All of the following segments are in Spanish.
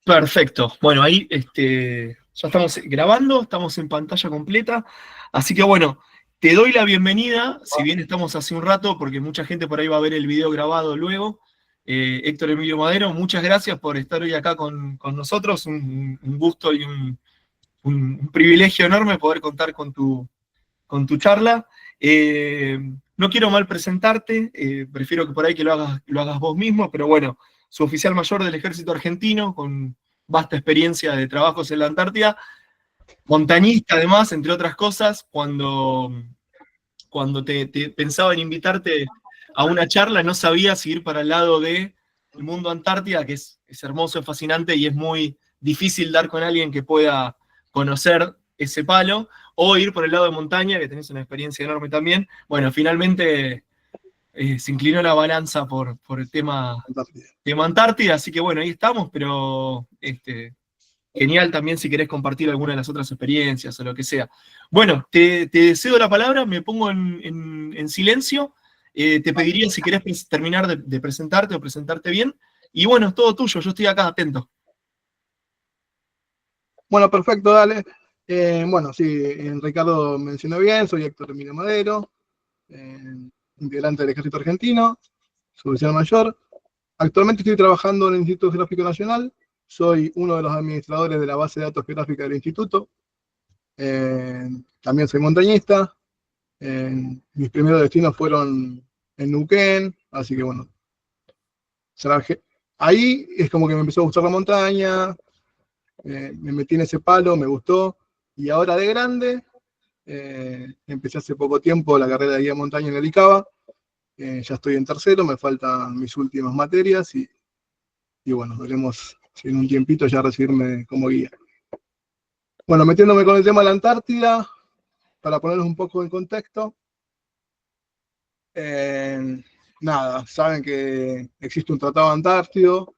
Perfecto. Bueno, ahí ya estamos grabando, estamos en pantalla completa. Así que bueno, te doy la bienvenida, si bien estamos hace un rato, porque mucha gente por ahí va a ver el video grabado luego. Héctor Emilio Madero, muchas gracias por estar hoy acá con nosotros. Un gusto y un privilegio enorme poder contar con tu charla. No quiero mal presentarte, prefiero que por ahí que lo hagas vos mismo, pero bueno, su oficial mayor del ejército argentino, con vasta experiencia de trabajos en la Antártida, montañista además, entre otras cosas, cuando te pensaba en invitarte a una charla, no sabía si ir para el lado del mundo Antártida, que es hermoso, es fascinante y es muy difícil dar con alguien que pueda conocer ese palo, o ir por el lado de montaña, que tenés una experiencia enorme también. Bueno, finalmente se inclinó la balanza por el tema Antártida, así que bueno, ahí estamos, pero genial también si querés compartir alguna de las otras experiencias o lo que sea. Bueno, te cedo la palabra, me pongo en silencio, te pediría si querés terminar de presentarte o presentarte bien, y bueno, es todo tuyo, yo estoy acá atento. Bueno, perfecto, dale. Bueno, sí, Ricardo mencionó bien, soy Héctor Emilio Madero, integrante del Ejército Argentino, su oficial mayor. Actualmente estoy trabajando en el Instituto Geográfico Nacional, soy uno de los administradores de la base de datos geográfica del instituto. También soy montañista. Mis primeros destinos fueron en Neuquén, así que bueno. Ahí es como que me empezó a gustar la montaña, me metí en ese palo, me gustó, y ahora de grande, empecé hace poco tiempo la carrera de guía de montaña en el ICABA, ya estoy en tercero, me faltan mis últimas materias, y bueno, veremos si en un tiempito ya recibirme como guía. Bueno, metiéndome con el tema de la Antártida, para ponerlos un poco en contexto, nada, saben que existe un tratado antártico,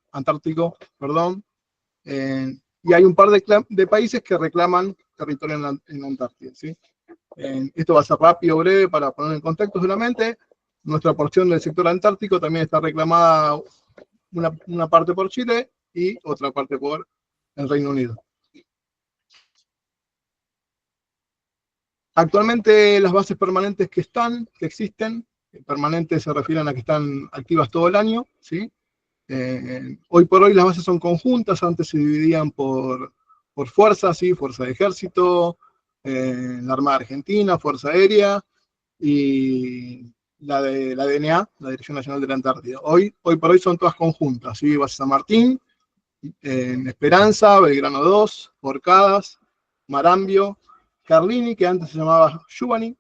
y hay un par de países que reclaman territorio en la Antártida, ¿sí? Esto va a ser rápido, breve, para poner en contexto solamente. Nuestra porción del sector antártico también está reclamada una parte por Chile y otra parte por el Reino Unido. Actualmente las bases permanentes que existen, permanentes se refieren a que están activas todo el año, ¿sí? Hoy por hoy las bases son conjuntas, antes se dividían por fuerzas, ¿sí? Fuerza de Ejército, la Armada Argentina, Fuerza Aérea y la DNA, la Dirección Nacional de la Antártida. Hoy por hoy son todas conjuntas, ¿sí? Base San Martín, Esperanza, Belgrano 2, Orcadas, Marambio, Carlini, que antes se llamaba Yubani,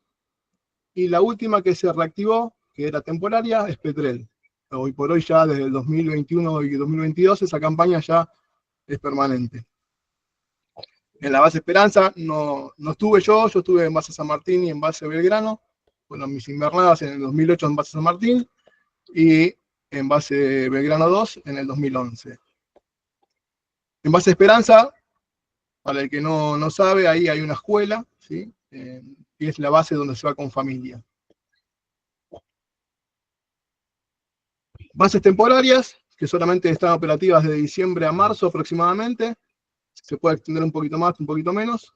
y la última que se reactivó, que era temporaria, es Petrel. Hoy por hoy ya desde el 2021 y 2022 esa campaña ya es permanente. En la base Esperanza no estuve yo estuve en base San Martín y en base Belgrano. Bueno, mis invernadas en el 2008 en base San Martín y en base Belgrano 2 en el 2011. En base Esperanza, para el que no sabe, ahí hay una escuela, ¿sí? Y es la base donde se va con familia. Bases temporarias, que solamente están operativas de diciembre a marzo aproximadamente. Se puede extender un poquito más, un poquito menos.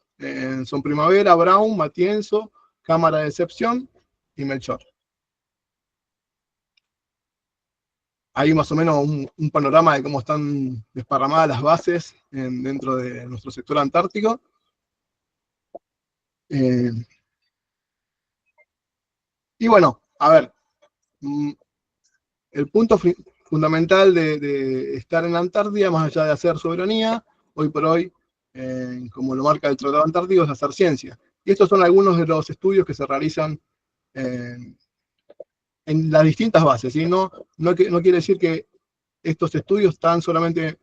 Son Primavera, Brown, Matienzo, Cámara de Excepción y Melchor. Hay más o menos un panorama de cómo están desparramadas las bases dentro de nuestro sector antártico. Y bueno, a ver, el punto fundamental de estar en la Antártida, más allá de hacer soberanía, hoy por hoy, como lo marca el Tratado Antártico, es hacer ciencia. Y estos son algunos de los estudios que se realizan en las distintas bases, ¿sí? No quiere decir que estos estudios están solamente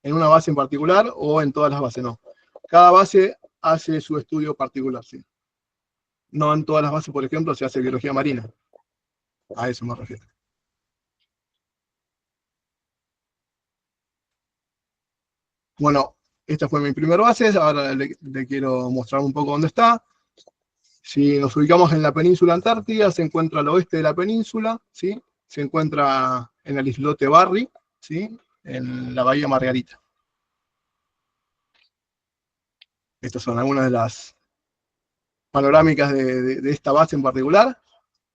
en una base en particular o en todas las bases, no. Cada base hace su estudio particular, ¿sí? No en todas las bases, por ejemplo, se hace biología marina. A eso me refiero. Bueno, esta fue mi primera base, ahora le quiero mostrar un poco dónde está. Si nos ubicamos en la península Antártida, se encuentra al oeste de la península, ¿sí? Se encuentra en el islote Barry, ¿sí? En la bahía Margarita. Estas son algunas de las panorámicas de esta base en particular.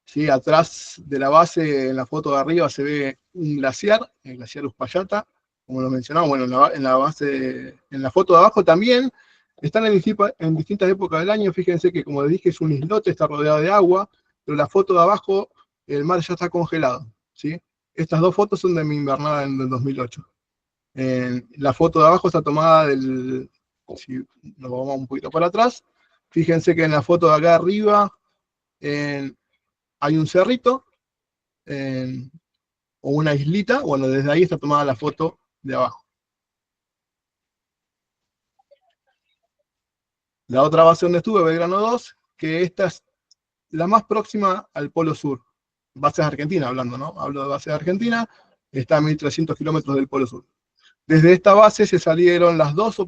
¿Sí? Atrás de la base, en la foto de arriba, se ve un glaciar, el glaciar Uspallata, como lo mencionamos. Bueno, en la foto de abajo también están en distintas épocas del año. Fíjense que, como les dije, es un islote, está rodeado de agua, pero la foto de abajo, el mar ya está congelado. ¿Sí? Estas dos fotos son de mi invernada en el 2008. La foto de abajo está tomada si nos vamos un poquito para atrás, fíjense que en la foto de acá arriba hay un cerrito o una islita. Bueno, desde ahí está tomada la foto de abajo. La otra base donde estuve, Belgrano 2, que esta es la más próxima al Polo Sur. Bases Argentina hablando, ¿no? Hablo de bases de Argentina, está a 1300 kilómetros del Polo Sur. Desde esta base se salieron en las dos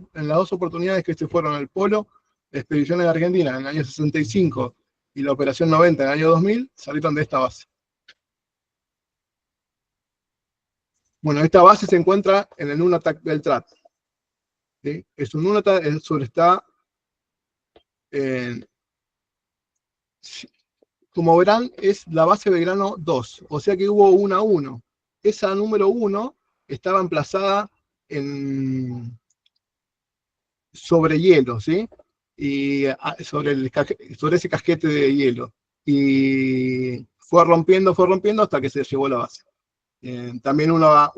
oportunidades que se fueron al Polo, expediciones de Argentina en el año 65 y la Operación 90 en el año 2000, salieron de esta base. Bueno, esta base se encuentra en el Nunatak Beltrat. ¿Sí? Es un Nunatak, está como verán, es la base Belgrano 2, o sea que hubo 1 a 1. Esa número 1 estaba emplazada sobre hielo, ¿sí? Y sobre ese casquete de hielo. Y fue rompiendo hasta que se llegó a la base. También hubo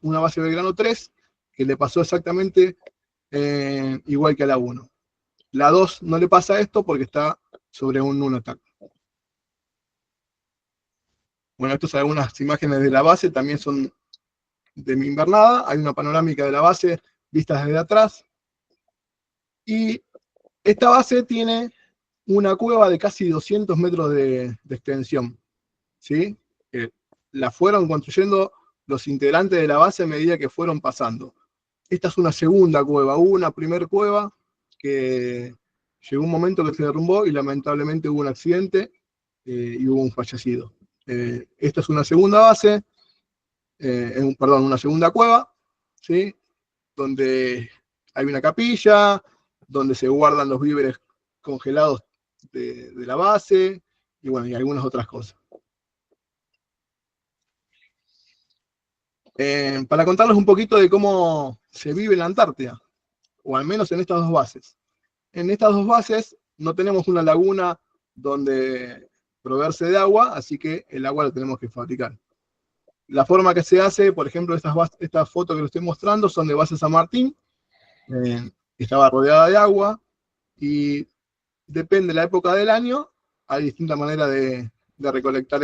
una base Belgrano 3, que le pasó exactamente igual que a la 1. La 2 no le pasa esto porque está sobre un Nunatak. Bueno, estas son algunas imágenes de la base, también son de mi invernada. Hay una panorámica de la base vista desde atrás. Y esta base tiene una cueva de casi 200 metros de extensión. ¿Sí? La fueron construyendo los integrantes de la base a medida que fueron pasando. Esta es una segunda cueva. Hubo una primera cueva que llegó un momento que se derrumbó y lamentablemente hubo un accidente y hubo un fallecido. Esta es una segunda base, una segunda cueva, ¿sí? Donde hay una capilla, donde se guardan los víveres congelados de la base, y bueno, y algunas otras cosas. Para contarles un poquito de cómo se vive en la Antártida, o al menos en estas dos bases. En estas dos bases no tenemos una laguna donde proveerse de agua, así que el agua la tenemos que fabricar. La forma que se hace, por ejemplo, estas fotos que les estoy mostrando son de base San Martín, estaba rodeada de agua, y depende de la época del año, hay distintas maneras de recolectar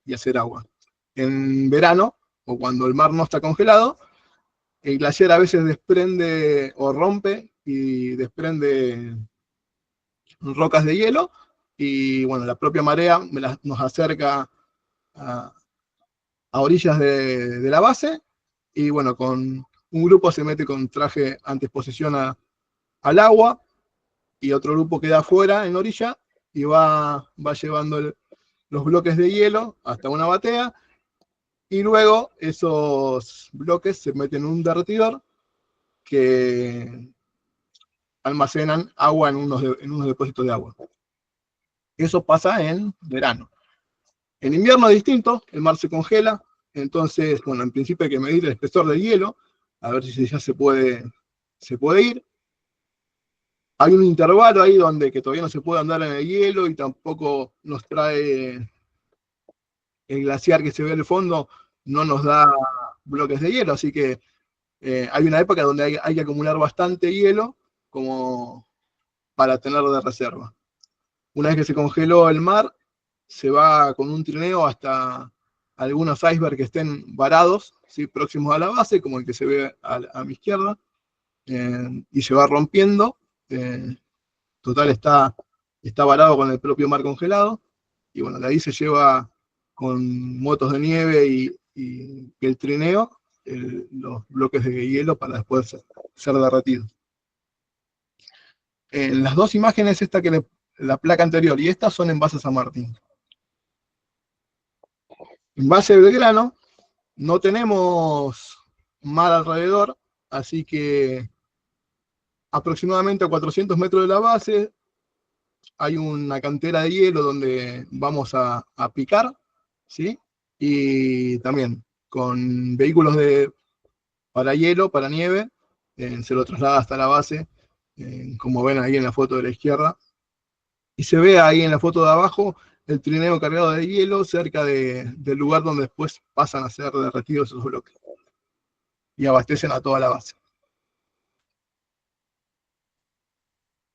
y hacer agua. En verano, o cuando el mar no está congelado, el glaciar a veces desprende o rompe y desprende rocas de hielo, y bueno, la propia marea nos acerca a orillas de la base, y bueno, con un grupo se mete con traje antiexposición al agua, y otro grupo queda afuera en orilla y va llevando los bloques de hielo hasta una batea, y luego esos bloques se meten en un derretidor que almacenan agua en unos depósitos de agua. Eso pasa en verano. En invierno es distinto, el mar se congela, entonces, bueno, en principio hay que medir el espesor del hielo, a ver si ya se puede ir. Hay un intervalo ahí que todavía no se puede andar en el hielo y tampoco nos trae el glaciar que se ve en el fondo, no nos da bloques de hielo, así que hay una época donde hay que acumular bastante hielo como para tenerlo de reserva. Una vez que se congeló el mar, se va con un trineo hasta algunos icebergs que estén varados, ¿sí? Próximos a la base, como el que se ve a mi izquierda, y se va rompiendo. Total está varado con el propio mar congelado, y bueno, de ahí se lleva con motos de nieve y el trineo los bloques de hielo para después ser derretidos. Las dos imágenes, la placa anterior y esta, son en base San Martín. En base Belgrano no tenemos mar alrededor, así que aproximadamente a 400 metros de la base hay una cantera de hielo donde vamos a picar, ¿sí? Y también con vehículos para hielo, para nieve, se lo traslada hasta la base, como ven ahí en la foto de la izquierda. Y se ve ahí en la foto de abajo el trineo cargado de hielo cerca del lugar donde después pasan a ser derretidos esos bloques. Y abastecen a toda la base.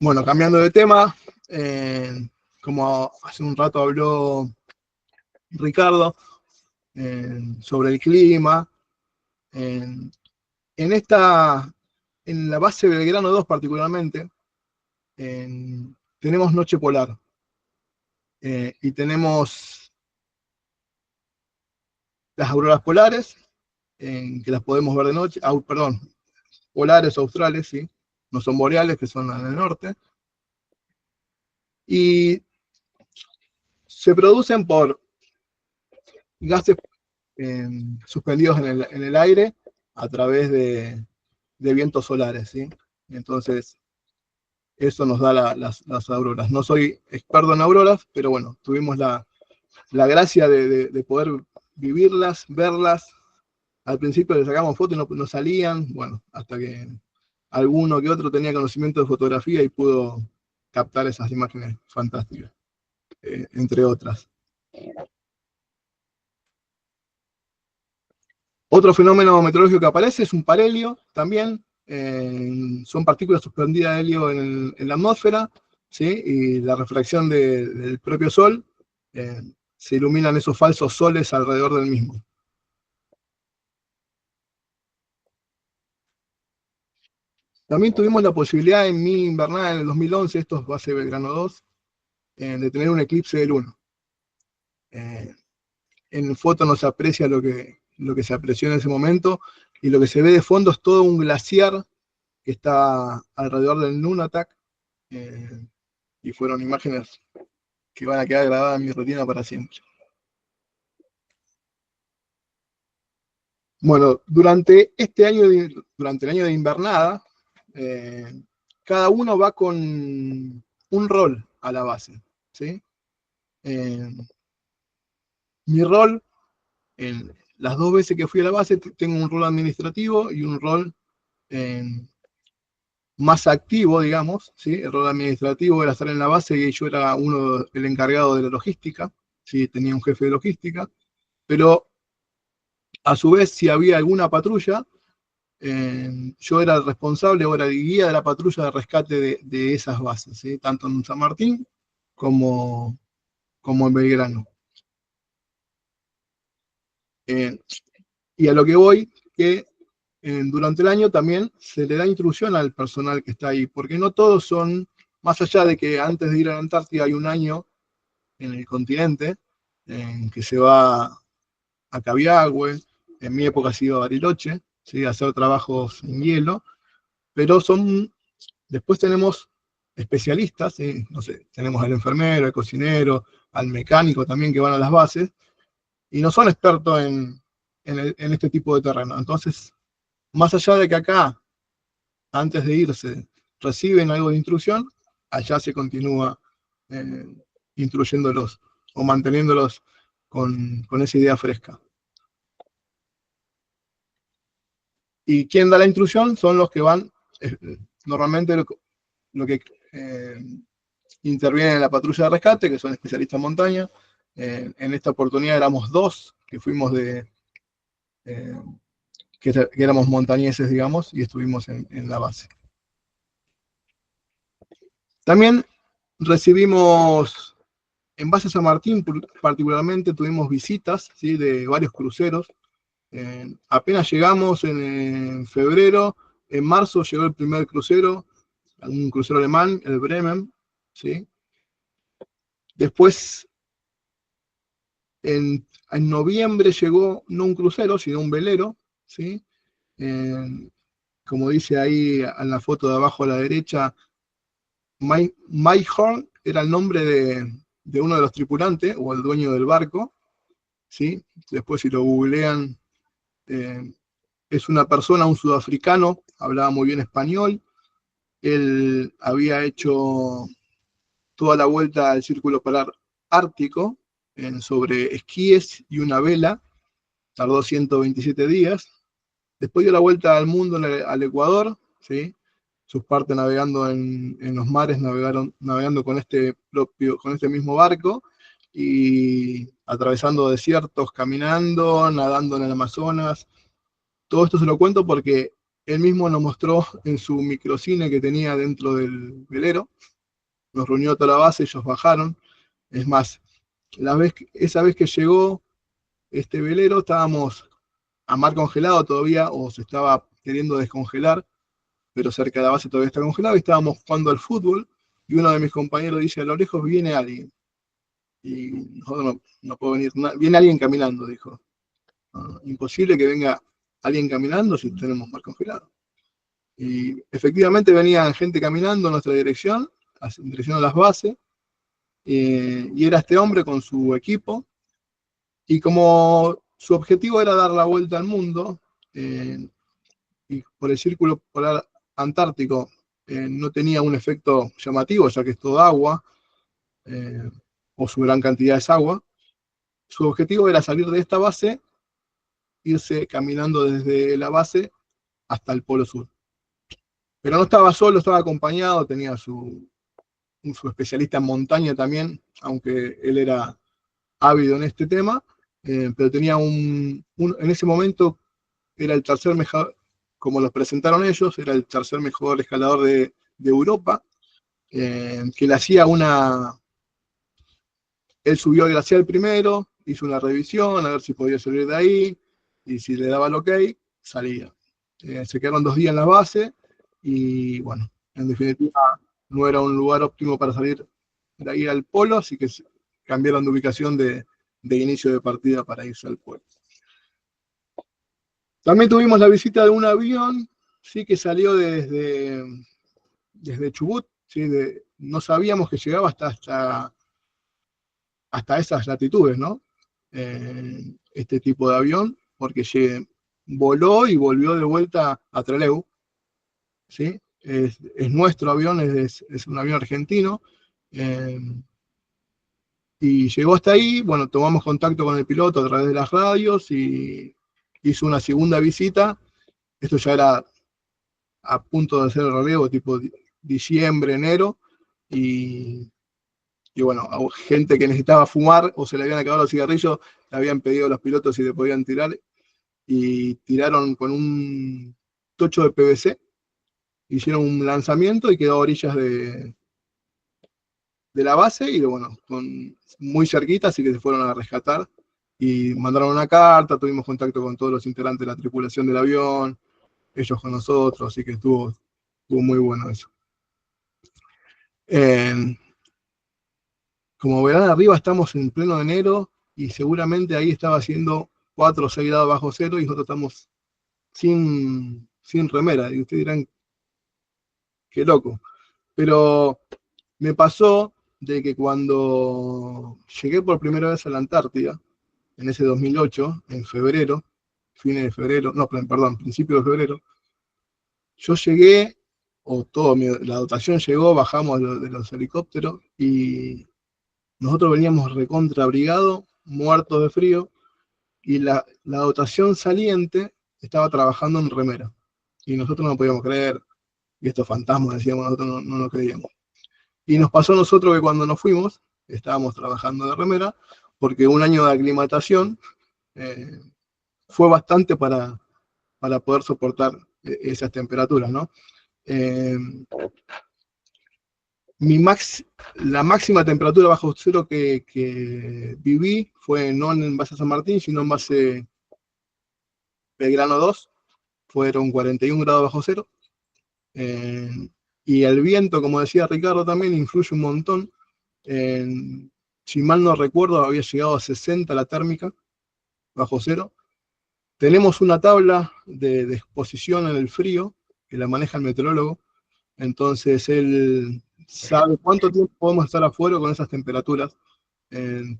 Bueno, cambiando de tema, como hace un rato habló Ricardo, sobre el clima, en la base Belgrano 2 particularmente, tenemos noche polar, y tenemos las auroras polares, que las podemos ver de noche, perdón, polares australes, ¿sí? No son boreales, que son en el norte, y se producen por gases suspendidos en el aire a través de vientos solares, ¿sí? Entonces, eso nos da las auroras. No soy experto en auroras, pero bueno, tuvimos la gracia de poder vivirlas, verlas. Al principio le sacamos fotos y no salían, bueno, hasta que alguno que otro tenía conocimiento de fotografía y pudo captar esas imágenes fantásticas, entre otras. Otro fenómeno meteorológico que aparece es un parhelio también. Son partículas suspendidas de helio en la atmósfera, ¿sí? Y la refracción del propio Sol, se iluminan esos falsos soles alrededor del mismo. También tuvimos la posibilidad en mi invernada en el 2011, esto es base Belgrano 2, de tener un eclipse de luna. En foto no se aprecia lo que se apreció en ese momento, y lo que se ve de fondo es todo un glaciar que está alrededor del Nunatak, y fueron imágenes que van a quedar grabadas en mi retina para siempre. Bueno, durante el año de invernada, cada uno va con un rol a la base, ¿sí? Mi rol, en las 2 veces que fui a la base, tengo un rol administrativo y un rol más activo, digamos, ¿sí? El rol administrativo era estar en la base y yo era el encargado de la logística, ¿sí? Tenía un jefe de logística, pero a su vez, si había alguna patrulla, yo era el responsable o era el guía de la patrulla de rescate de esas bases, ¿sí? Tanto en San Martín como en Belgrano. Y a lo que voy, que durante el año también se le da instrucción al personal que está ahí, porque no todos son, más allá de que antes de ir a la Antártida hay un año en el continente, en que se va a Cabiagüe, en mi época ha sido a Bariloche, ¿sí? A hacer trabajos en hielo, pero después tenemos especialistas, ¿sí? No sé, tenemos al enfermero, al cocinero, al mecánico también que van a las bases, y no son expertos en este tipo de terreno. Entonces, más allá de que acá, antes de irse, reciben algo de instrucción, allá se continúa instruyéndolos o manteniéndolos con esa idea fresca. Y quien da la instrucción son los que van, normalmente lo que intervienen en la patrulla de rescate, que son especialistas en montaña. En esta oportunidad éramos 2, que fuimos que éramos montañeses, digamos, y estuvimos en la base. También recibimos, en base San Martín particularmente, tuvimos visitas, ¿sí? De varios cruceros. Apenas llegamos en febrero, en marzo llegó el primer crucero, un crucero alemán, el Bremen, ¿sí? Después, en noviembre llegó no un crucero, sino un velero, ¿sí? Como dice ahí en la foto de abajo a la derecha, Mayhorn era el nombre de uno de los tripulantes, o el dueño del barco, ¿sí? Después si lo googlean, es una persona, un sudafricano, hablaba muy bien español, Él había hecho toda la vuelta al Círculo Polar Ártico sobre esquíes y una vela, tardó 127 días. Después dio la vuelta al mundo al Ecuador, ¿sí? Sus partes navegando en los mares, navegando con este mismo barco y atravesando desiertos, caminando, nadando en el Amazonas. Todo esto se lo cuento porque él mismo nos mostró en su microcine que tenía dentro del velero. Nos reunió toda la base, ellos bajaron. Es más, esa vez que llegó este velero, estábamos a mar congelado todavía, o se estaba queriendo descongelar, pero cerca de la base todavía está congelado, y estábamos jugando al fútbol, y uno de mis compañeros dice, a lo lejos viene alguien. Y nosotros no puedo venir, viene alguien caminando, dijo. Imposible que venga alguien caminando si tenemos mar congelado. Y efectivamente venía gente caminando en nuestra dirección, en dirección a las bases, y era este hombre con su equipo, y como su objetivo era dar la vuelta al mundo, y por el Círculo Polar Antártico no tenía un efecto llamativo, ya que es todo agua, o su gran cantidad es agua, su objetivo era salir de esta base, irse caminando desde la base hasta el Polo Sur. Pero no estaba solo, estaba acompañado, tenía su especialista en montaña también, aunque él era ávido en este tema, pero tenía en ese momento era el tercer mejor, como los presentaron ellos, era el tercer mejor escalador de Europa, que le hacía él subió al glaciar primero, hizo una revisión, a ver si podía salir de ahí, y si le daba el ok, salía. Se quedaron 2 días en la base, y bueno, en definitiva no era un lugar óptimo para salir de ahí al polo, así que cambiaron de ubicación de inicio de partida para irse al polo. También tuvimos la visita de un avión, sí, que salió desde Chubut, ¿sí? No sabíamos que llegaba hasta esas latitudes, ¿no? Este tipo de avión, porque voló y volvió de vuelta a Trelew, ¿sí? Es nuestro avión, es un avión argentino, y llegó hasta ahí. Bueno, tomamos contacto con el piloto a través de las radios y hizo una segunda visita. Esto ya era a punto de hacer el relevo, tipo diciembre, enero, y bueno, a gente que necesitaba fumar o se le habían acabado los cigarrillos, le habían pedido a los pilotos si le podían tirar, y tiraron con un tocho de PVC, hicieron un lanzamiento y quedó a orillas de la base, y bueno, muy cerquita, así que se fueron a rescatar, y mandaron una carta, tuvimos contacto con todos los integrantes de la tripulación del avión, ellos con nosotros, así que estuvo muy bueno eso. Como verán, arriba estamos en pleno enero, y seguramente ahí estaba haciendo 4 o 6 grados bajo cero, y nosotros estamos sin remera, y ustedes dirán, qué loco. Pero me pasó de que cuando llegué por primera vez a la Antártida, en ese 2008, en febrero, fines de febrero, no, perdón, principio de febrero, yo llegué, la dotación llegó, bajamos de los helicópteros, y nosotros veníamos recontra abrigado, muertos de frío, y la dotación saliente estaba trabajando en remera. Y nosotros no podíamos creer, y estos fantasmas decíamos, nosotros no lo creíamos. Y nos pasó a nosotros que cuando nos fuimos, estábamos trabajando de remera, porque un año de aclimatación fue bastante para poder soportar esas temperaturas, ¿no? La máxima temperatura bajo cero que viví fue no en base San Martín, sino en base Belgrano 2, fueron 41 grados bajo cero. Y el viento, como decía Ricardo, también influye un montón. Si mal no recuerdo, había llegado a 60 la térmica bajo cero. Tenemos una tabla de exposición en el frío, que la maneja el meteorólogo, entonces él sabe cuánto tiempo podemos estar afuera con esas temperaturas,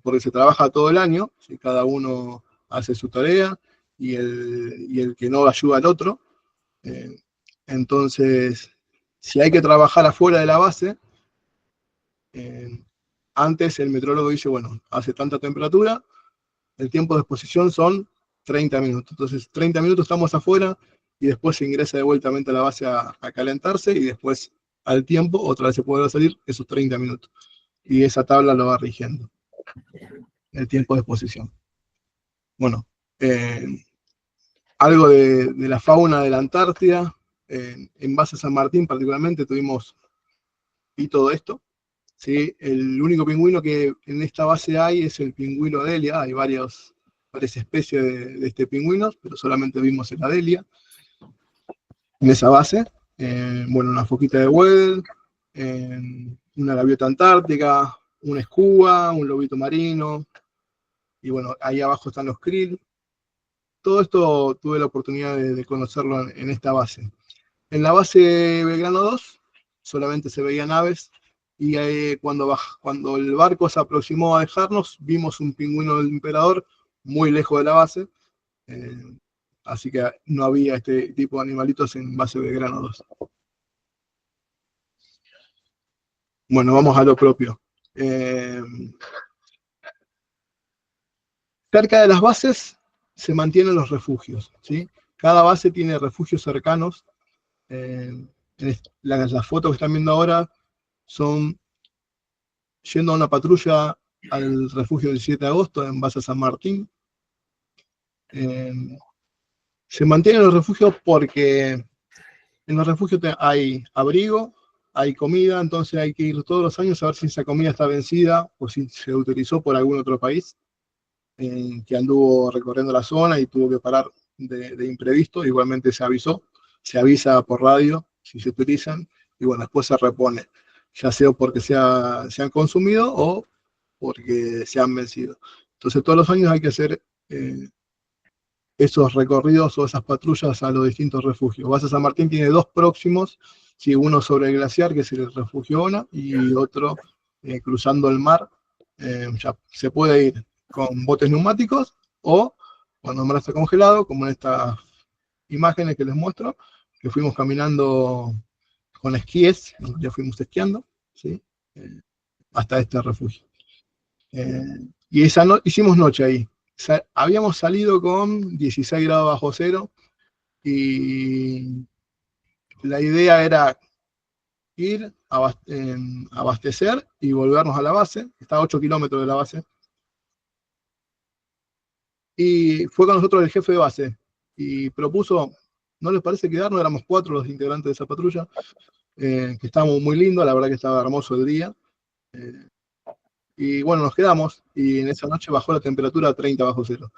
porque se trabaja todo el año, ¿sí? Cada uno hace su tarea, y el que no ayuda al otro. Entonces Si hay que trabajar afuera de la base, antes el metrólogo dice, bueno, hace tanta temperatura, el tiempo de exposición son 30 minutos. Entonces, 30 minutos estamos afuera y después se ingresa de vuelta a la base a calentarse y después al tiempo otra vez se puede salir esos 30 minutos. Y esa tabla lo va rigiendo, el tiempo de exposición. Bueno, algo de la fauna de la Antártida, en base a San Martín particularmente vi todo esto. ¿Sí? El único pingüino que en esta base hay es el pingüino Adelia. Hay varias especies de este pingüino, pero solamente vimos el Adelia en esa base. Bueno, una foquita de Weddell, una gaviota antártica, una escuba, un lobito marino, y bueno, ahí abajo están los krill. Todo esto tuve la oportunidad de conocerlo en esta base. En la base Belgrano 2 solamente se veían aves, y cuando el barco se aproximó a dejarnos, vimos un pingüino del emperador muy lejos de la base, así que no había este tipo de animalitos en base Belgrano 2. Bueno, vamos a lo propio. Cerca de las bases se mantienen los refugios, ¿sí? Cada base tiene refugios cercanos. Las fotos que están viendo ahora son yendo a una patrulla al refugio del 7 de agosto en base a San Martín. Se mantienen los refugios porque en los refugios hay abrigo, hay comida, entonces hay que ir todos los años a ver si esa comida está vencida o si se utilizó por algún otro país que anduvo recorriendo la zona y tuvo que parar de imprevisto. Igualmente se avisa por radio si se utilizan, y bueno, después se repone, ya sea porque se han consumido o porque se han vencido. Entonces todos los años hay que hacer esos recorridos o esas patrullas a los distintos refugios. Base San Martín tiene dos próximos, ¿sí? Uno sobre el glaciar, que es el refugio ONA, y otro cruzando el mar. Ya se puede ir con botes neumáticos o cuando el mar está congelado, como en estas imágenes que les muestro, que fuimos caminando con esquíes, ya fuimos esquiando, ¿sí? Hasta este refugio. Y hicimos noche ahí. Habíamos salido con 16 grados bajo cero y la idea era ir, abastecer y volvernos a la base. Está a 8 kilómetros de la base. Y fue con nosotros el jefe de base y propuso, ¿no les parece quedarnos? Éramos 4 los integrantes de esa patrulla, que estábamos muy lindos, la verdad que estaba hermoso el día. Y bueno, nos quedamos, y en esa noche bajó la temperatura a 30 bajo cero.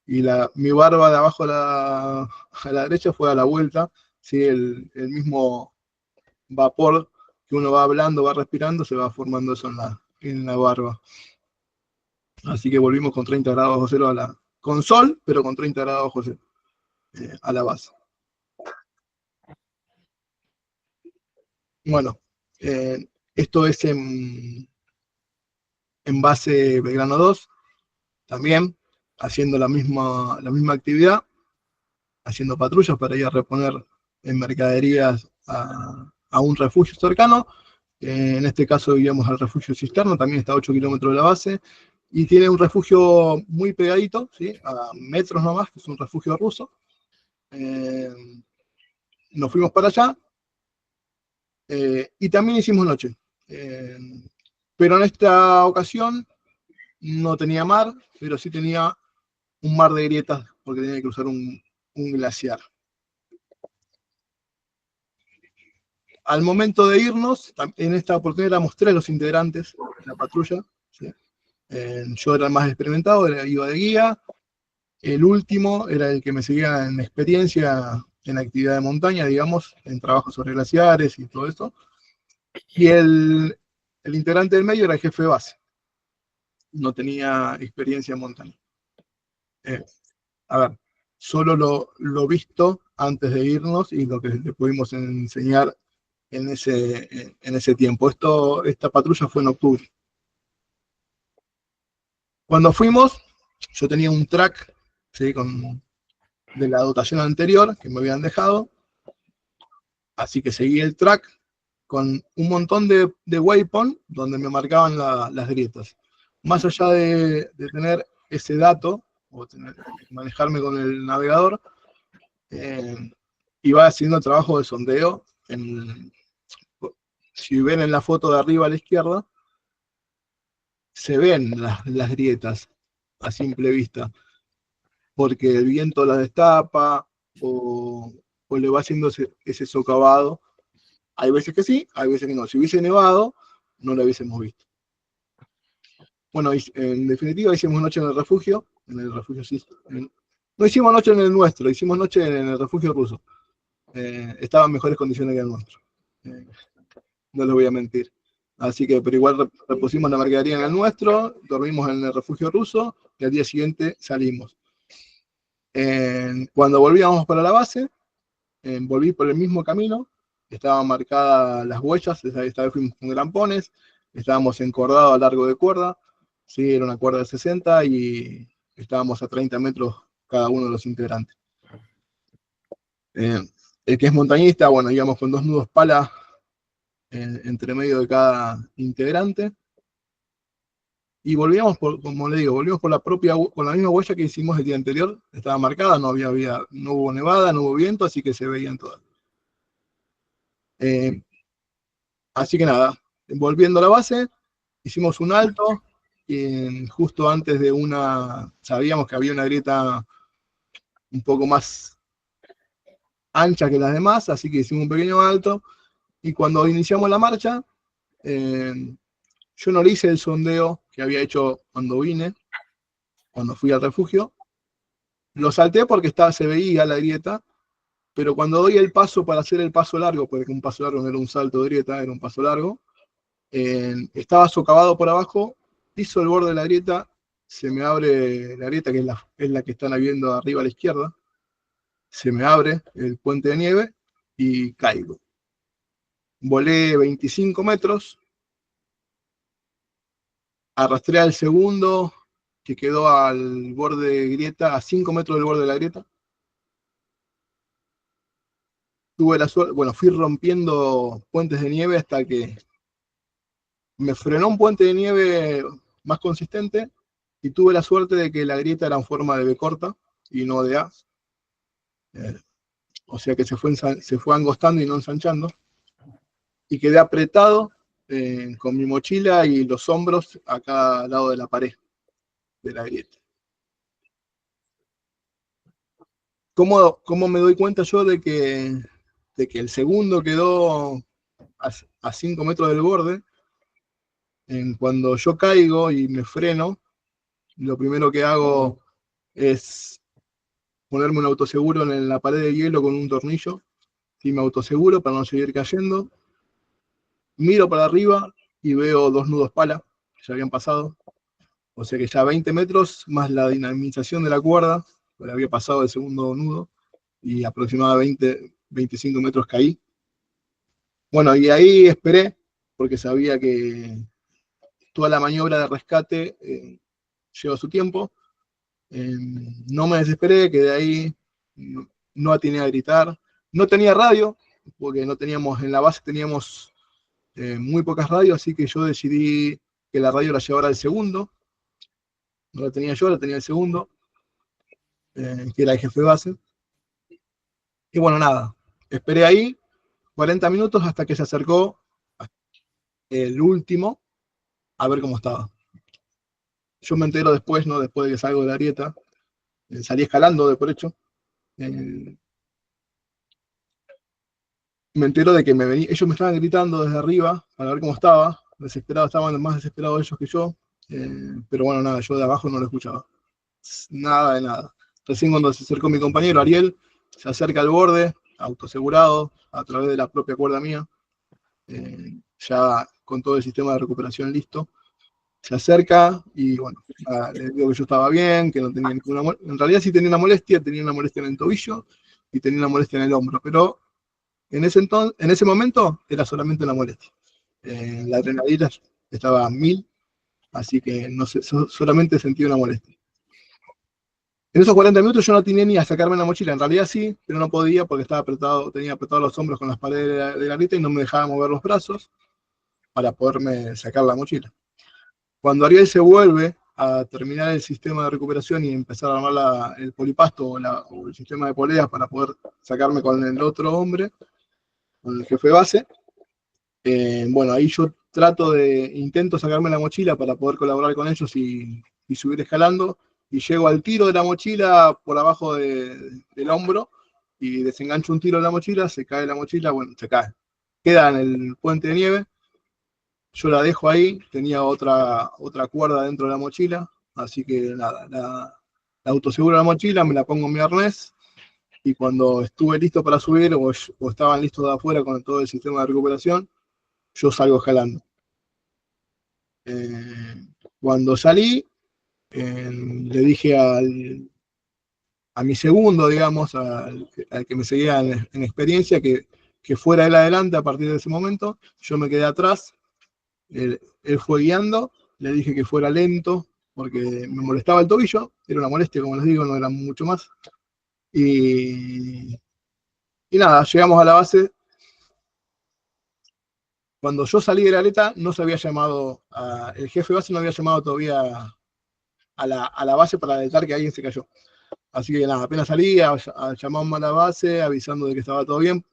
Y mi barba de abajo a la derecha fue a la vuelta, ¿sí? El mismo vapor que uno va hablando, va respirando, se va formando eso en la barba. Así que volvimos con 30 grados bajo cero con sol, pero con 30 grados bajo cero a la base. Bueno, esto es en base Belgrano 2, también haciendo la misma actividad, haciendo patrullas para ir a reponer en mercaderías a un refugio cercano. En este caso íbamos al refugio Cisterna, también está a 8 kilómetros de la base, y tiene un refugio muy pegadito, ¿sí? A metros nomás, que es un refugio ruso. Nos fuimos para allá, y también hicimos noche. Pero en esta ocasión no tenía mar, pero sí tenía un mar de grietas, porque tenía que cruzar un glaciar. Al momento de irnos, en esta oportunidad éramos 3 los integrantes de la patrulla, ¿sí? Yo era el más experimentado, iba de guía. El último era el que me seguía en experiencia en actividad de montaña, digamos, en trabajo sobre glaciares y todo eso. Y el integrante del medio era el jefe de base. No tenía experiencia en montaña. A ver, solo lo visto antes de irnos y lo que le pudimos enseñar en ese tiempo. Esta patrulla fue en octubre. Cuando fuimos, yo tenía un track, ¿sí? De la dotación anterior que me habían dejado, así que seguí el track, con un montón de waypoint donde me marcaban las grietas. Más allá de tener ese dato, o manejarme con el navegador, iba haciendo trabajo de sondeo. Si ven en la foto de arriba a la izquierda, se ven las grietas a simple vista, porque el viento las destapa o le va haciendo ese socavado. Hay veces que sí, hay veces que no. Si hubiese nevado, no lo hubiésemos visto. Bueno, en definitiva hicimos noche en el refugio sí. No hicimos noche en el nuestro, hicimos noche en el refugio ruso. Estaba en mejores condiciones que el nuestro. No les voy a mentir. Así que, pero igual repusimos la marquetería en el nuestro, dormimos en el refugio ruso y al día siguiente salimos. Cuando volvíamos para la base, volví por el mismo camino, estaban marcadas las huellas, esta vez fuimos con grampones, estábamos encordados a largo de cuerda, sí, era una cuerda de 60 y estábamos a 30 metros cada uno de los integrantes. El que es montañista, bueno, íbamos con 2 nudos pala entre medio de cada integrante. Y volvíamos, como le digo, volvíamos por la misma huella que hicimos el día anterior, estaba marcada, no hubo nevada, no hubo viento, así que se veían todas. Así que nada, volviendo a la base, hicimos un alto, y justo antes de sabíamos que había una grieta un poco más ancha que las demás, así que hicimos un pequeño alto, y cuando iniciamos la marcha, yo no le hice el sondeo que había hecho cuando fui al refugio, lo salté porque se veía la grieta, pero cuando doy el paso para hacer el paso largo, porque un paso largo no era un salto de grieta, era un paso largo, estaba socavado por abajo, piso el borde de la grieta, se me abre la grieta, que es la que están viendo arriba a la izquierda, se me abre el puente de nieve y caigo. Volé 25 metros, arrastré al segundo, que quedó al borde de grieta, a 5 metros del borde de la grieta. Tuve la suerte, bueno, fui rompiendo puentes de nieve hasta que me frenó un puente de nieve más consistente y tuve la suerte de que la grieta era en forma de B corta y no de A. O sea que se fue angostando y no ensanchando. Y quedé apretado con mi mochila y los hombros a cada lado de la pared de la grieta. ¿Cómo me doy cuenta yo de que el segundo quedó a 5 metros del borde? Cuando yo caigo y me freno, lo primero que hago es ponerme un autoseguro en la pared de hielo con un tornillo, y me autoseguro para no seguir cayendo. Miro para arriba y veo 2 nudos pala que ya habían pasado, o sea que ya 20 metros más la dinamización de la cuerda, que había pasado el segundo nudo, y aproximadamente 25 metros caí. Bueno, y ahí esperé, porque sabía que toda la maniobra de rescate lleva su tiempo. No me desesperé, quedé ahí, no atiné a gritar. No tenía radio, porque no teníamos, en la base teníamos muy pocas radios, así que yo decidí que la radio la llevara al segundo. No la tenía yo, la tenía el segundo, que era el jefe de base. Y bueno, nada, esperé ahí 40 minutos hasta que se acercó el último a ver cómo estaba. Yo me entero después, ¿no? Después de que salgo de la grieta, salí escalando de por hecho. Me entero de que ellos me estaban gritando desde arriba para ver cómo estaba. Desesperados, estaban más desesperados ellos que yo. Pero bueno, nada, yo de abajo no lo escuchaba. Nada de nada. Recién cuando se acercó mi compañero Ariel, se acerca al borde, autosegurado, a través de la propia cuerda mía, ya con todo el sistema de recuperación listo. Se acerca y bueno, le digo que yo estaba bien, que no tenía ninguna molestia. En realidad sí tenía una molestia en el tobillo y tenía una molestia en el hombro, pero en ese momento era solamente una molestia. La adrenalina estaba a 1000, así que no sé, solamente sentí una molestia. En esos 40 minutos yo no tenía ni a sacarme la mochila, en realidad sí, pero no podía porque estaba apretado, tenía apretados los hombros con las paredes de la aleta y no me dejaba mover los brazos para poderme sacar la mochila. Cuando Ariel se vuelve a terminar el sistema de recuperación y empezar a armar el polipasto o el sistema de poleas para poder sacarme con el otro hombre, con el jefe de base, bueno, ahí yo intento sacarme la mochila para poder colaborar con ellos y subir escalando, y llego al tiro de la mochila por abajo del hombro, y desengancho un tiro de la mochila, se cae la mochila, bueno, se cae. Queda en el puente de nieve, yo la dejo ahí, tenía otra cuerda dentro de la mochila, así que nada, la autoseguro la mochila, me la pongo en mi arnés, y cuando estuve listo para subir, o estaban listos de afuera con todo el sistema de recuperación, yo salgo escalando. Cuando salí, le dije a mi segundo, digamos, al que me seguía en experiencia, que fuera él adelante a partir de ese momento. Yo me quedé atrás, él fue guiando, le dije que fuera lento, porque me molestaba el tobillo, era una molestia, como les digo, no era mucho más. Y nada, llegamos a la base. Cuando yo salí de la aleta, no se había llamado, el jefe de base no había llamado todavía a la base para detectar que alguien se cayó. Así que nada, apenas salí, llamamos a la base avisando de que estaba todo bien.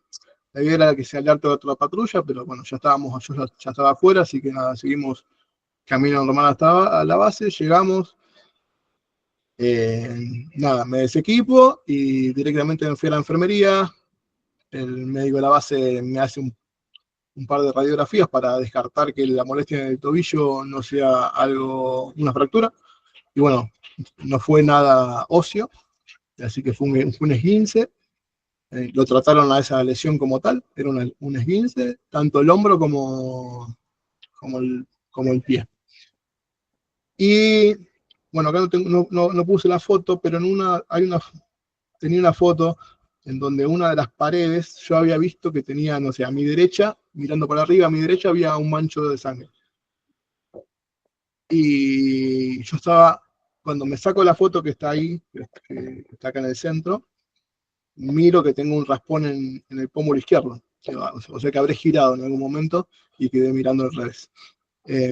La idea era que se alerte otra patrulla, pero bueno, yo ya estaba afuera, así que nada, seguimos camino normal hasta la base, llegamos. Nada, me desequipo y directamente me fui a la enfermería. El médico de la base me hace un par de radiografías para descartar que la molestia en el tobillo no sea una fractura. Y bueno, no fue nada óseo, así que fue un esguince. Lo trataron a esa lesión como tal, era un esguince, tanto el hombro como el pie. Y bueno, acá no puse la foto, pero tenía una foto en donde una de las paredes yo había visto que tenía, no sé, a mi derecha, mirando para arriba, a mi derecha había un mancho de sangre. Y yo estaba, cuando me saco la foto que está ahí, que está acá en el centro, miro que tengo un raspón en el pómulo izquierdo. O sea que habré girado en algún momento y quedé mirando al revés.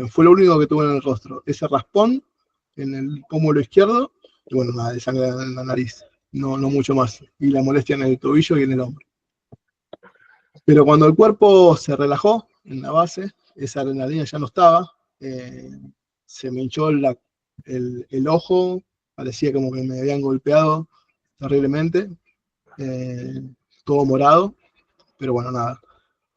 Fue lo único que tuve en el rostro, ese raspón en el pómulo izquierdo, y bueno, nada de sangre en la nariz, no mucho más, y la molestia en el tobillo y en el hombro. Pero cuando el cuerpo se relajó en la base, esa adrenalina ya no estaba, se me hinchó el ojo, parecía como que me habían golpeado terriblemente, todo morado, pero bueno, nada.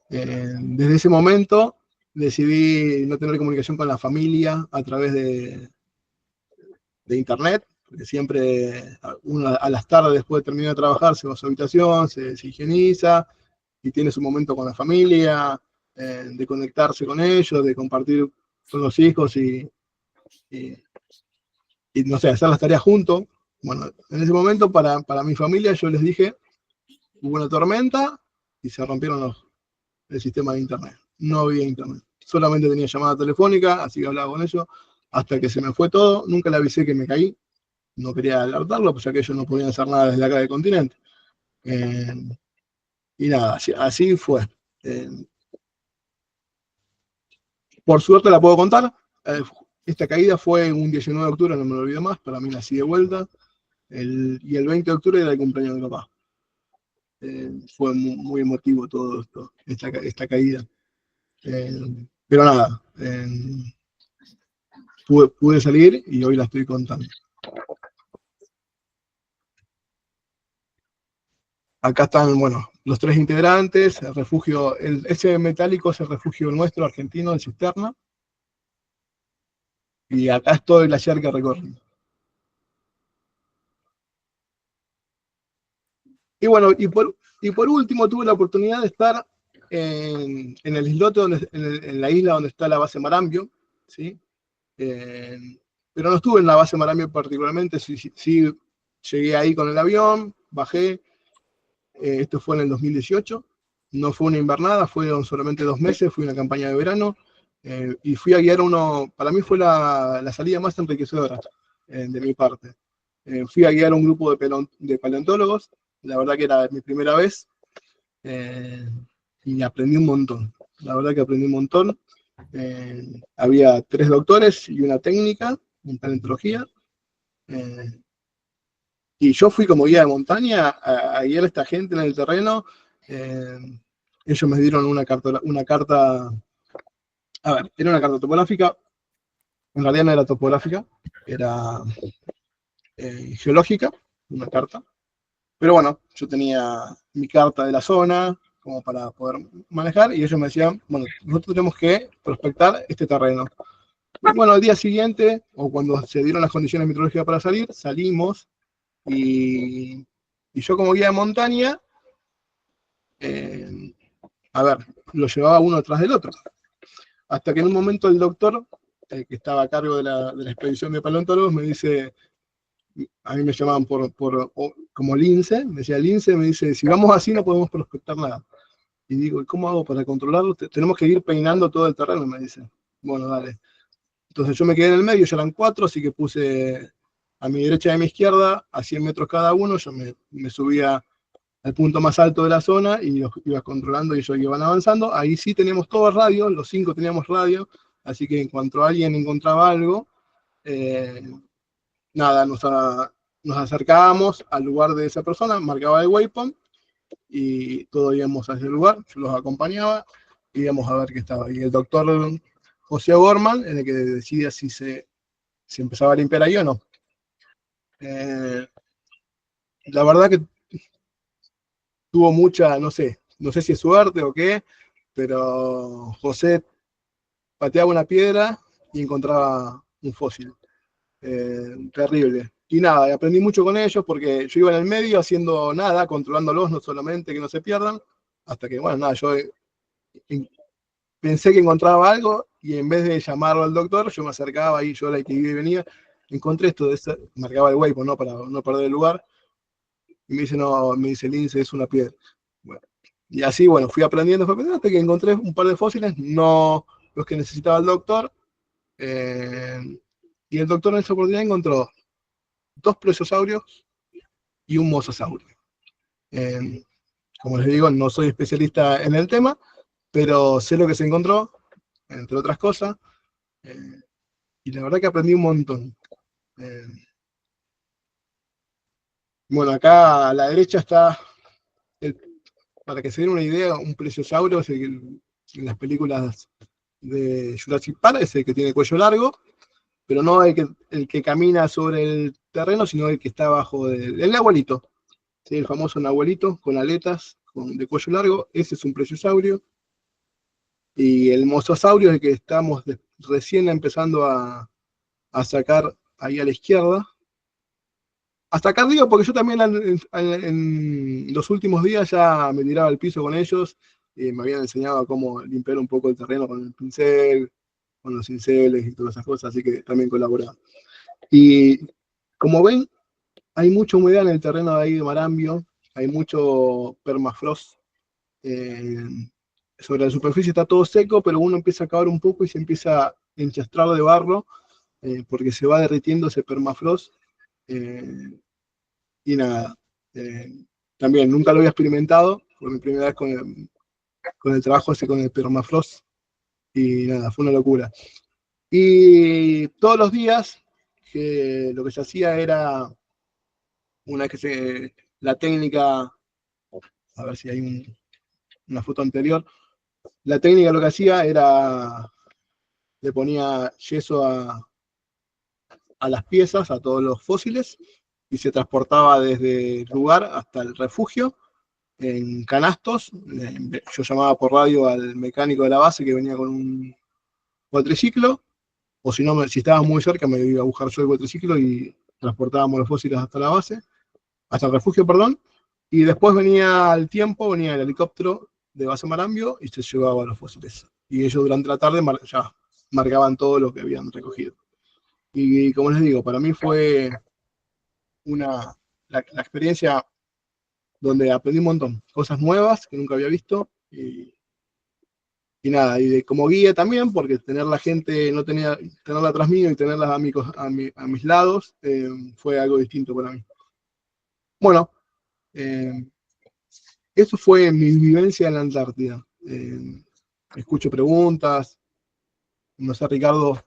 Desde ese momento decidí no tener comunicación con la familia a través de internet, porque siempre uno a las tardes después de terminar de trabajar se va a su habitación, se higieniza y tiene su momento con la familia, de conectarse con ellos, de compartir con los hijos y no sé, hacer las tareas juntos. Bueno, en ese momento para mi familia yo les dije, hubo una tormenta y se rompieron el sistema de internet. No había internet. Solamente tenía llamada telefónica, así que hablaba con ellos, hasta que se me fue todo. Nunca le avisé que me caí. No quería alertarlo, pues ya que ellos no podían hacer nada desde acá del continente. Y nada, así fue. Por suerte la puedo contar. Esta caída fue un 19 de octubre, no me lo olvido más, para mí nací de vuelta. Y el 20 de octubre era el cumpleaños de mi papá. Fue muy emotivo todo esto, esta caída. Pero nada, pude salir y hoy la estoy contando. Acá están, bueno, los tres integrantes, el refugio, ese metálico es el refugio nuestro, argentino, en Cisterna. Y acá es todo el glaciar que recorren. Y bueno, y por último tuve la oportunidad de estar en el islote, en la isla donde está la base Marambio, ¿sí? Pero no estuve en la base Marambio particularmente, sí llegué ahí con el avión, bajé, esto fue en el 2018, no fue una invernada, fueron solamente 2 meses, fue una campaña de verano, y fui a guiar para mí fue la salida más enriquecedora de mi parte. Fui a guiar un grupo de paleontólogos, la verdad que era mi primera vez, y aprendí un montón. La verdad que aprendí un montón. Había 3 doctores y una técnica en paleontología. Y yo fui como guía de montaña a guiar a esta gente en el terreno. Ellos me dieron una carta, a ver, era una carta topográfica, en realidad no era topográfica, era geológica, una carta. Pero bueno, yo tenía mi carta de la zona como para poder manejar y ellos me decían, bueno, nosotros tenemos que prospectar este terreno. Y bueno, al día siguiente, o cuando se dieron las condiciones meteorológicas para salir, salimos y yo como guía de montaña, a ver, lo llevaba uno tras del otro. Hasta que en un momento el doctor, que estaba a cargo de la expedición de paleontólogos, me dice, a mí me llamaban como Lince, me decía Lince, me dice, si vamos así no podemos prospectar nada. Y digo, ¿cómo hago para controlarlo? Tenemos que ir peinando todo el terreno, me dice. Bueno, dale. Entonces yo me quedé en el medio, ya eran 4, así que puse a mi derecha y a mi izquierda, a 100 metros cada uno, yo me subía al punto más alto de la zona y los iba controlando y ellos iban avanzando. Ahí sí teníamos todos radio, los 5 teníamos radio, así que en cuanto alguien encontraba algo, nada, nos acercábamos al lugar de esa persona, marcaba el waypoint y todos íbamos hacia el lugar, yo los acompañaba y íbamos a ver qué estaba. Y el doctor José Gorman, en el que decidía si empezaba a limpiar ahí o no. La verdad que tuvo mucha, no sé si es suerte o qué, pero José pateaba una piedra y encontraba un fósil. Terrible. Y nada, aprendí mucho con ellos porque yo iba en el medio haciendo nada, controlándolos, no solamente que no se pierdan, hasta que, bueno, nada, yo pensé que encontraba algo y en vez de llamarlo al doctor, yo me acercaba y yo era el que iba y venía, encontré esto, marcaba el waypoint, ¿no? Para no perder el lugar, y me dice, no, me dice Lince, es una piedra. Bueno, y así, bueno, fui aprendiendo hasta que encontré un par de fósiles, no los que necesitaba el doctor, y el doctor en esa oportunidad encontró 2 plesiosaurios y un mosasaurio. Como les digo, no soy especialista en el tema, pero sé lo que se encontró, entre otras cosas, y la verdad que aprendí un montón. Bueno, acá a la derecha está, para que se den una idea, un plesiosaurio, en las películas de Jurassic Park, es el que tiene cuello largo, pero no el que camina sobre el terreno, sino el que está abajo el abuelito, ¿sí? El famoso abuelito con aletas, de cuello largo, ese es un plesiosaurio. Y el mosasaurio es el que estamos recién empezando a sacar ahí a la izquierda. Hasta acá arriba, porque yo también en los últimos días ya me tiraba al piso con ellos y me habían enseñado cómo limpiar un poco el terreno con el pincel, con los cinceles y todas esas cosas, así que también colaboraba. Y como ven, hay mucha humedad en el terreno de ahí de Marambio, hay mucho permafrost. Sobre la superficie está todo seco, pero uno empieza a cavar un poco y se empieza a enchastrar de barro, porque se va derritiendo ese permafrost. Y nada, también nunca lo había experimentado, fue mi primera vez con el trabajo ese con el permafrost, y nada, fue una locura. Y todos los días lo que se hacía era, la técnica, a ver si hay una foto anterior, la técnica lo que hacía era, le ponía yeso a las piezas, a todos los fósiles, y se transportaba desde el lugar hasta el refugio en canastos. Yo llamaba por radio al mecánico de la base que venía con un cuatriciclo, o si no, si estaba muy cerca me iba a buscar yo el cuatriciclo y transportábamos los fósiles hasta la base, hasta el refugio, perdón, y después venía el helicóptero de base Marambio y se llevaba los fósiles. Y ellos durante la tarde ya marcaban todo lo que habían recogido. Y como les digo, para mí fue la experiencia donde aprendí un montón, cosas nuevas que nunca había visto, y y nada, y como guía también, porque tener la gente, no tenía, tenerla atrás mío y tenerla a mis lados, fue algo distinto para mí. Bueno, eso fue mi vivencia en la Antártida. Escucho preguntas, no sé, Ricardo,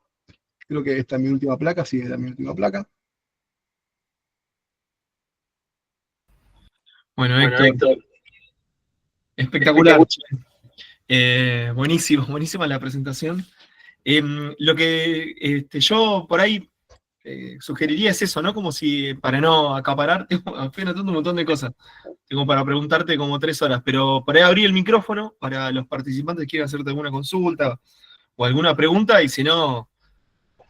creo que esta es mi última placa, sí, era mi última placa. Bueno, Bueno, Héctor, Héctor, espectacular. Buenísimo, buenísima la presentación. Lo que yo por ahí sugeriría es eso, ¿no? Como si, para no acaparar, estoy anotando un montón de cosas. Tengo para preguntarte como 3 horas, pero por ahí abrí el micrófono para los participantes que quieran hacerte alguna consulta o alguna pregunta, y si no,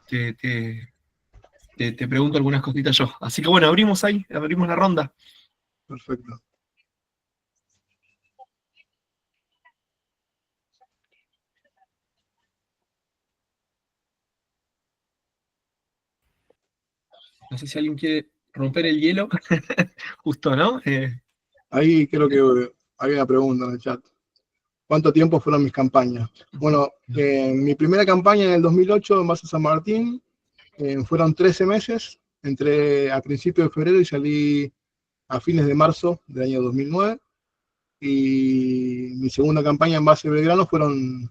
te pregunto algunas cositas yo. Así que bueno, abrimos la ronda. Perfecto. No sé si alguien quiere romper el hielo. Justo, ¿no? Ahí creo que hay una pregunta en el chat. ¿Cuánto tiempo fueron mis campañas? Bueno, mi primera campaña en el 2008 en base a San Martín fueron 13 meses. Entré a principios de febrero y salí a fines de marzo del año 2009. Y mi segunda campaña en base Belgrano fueron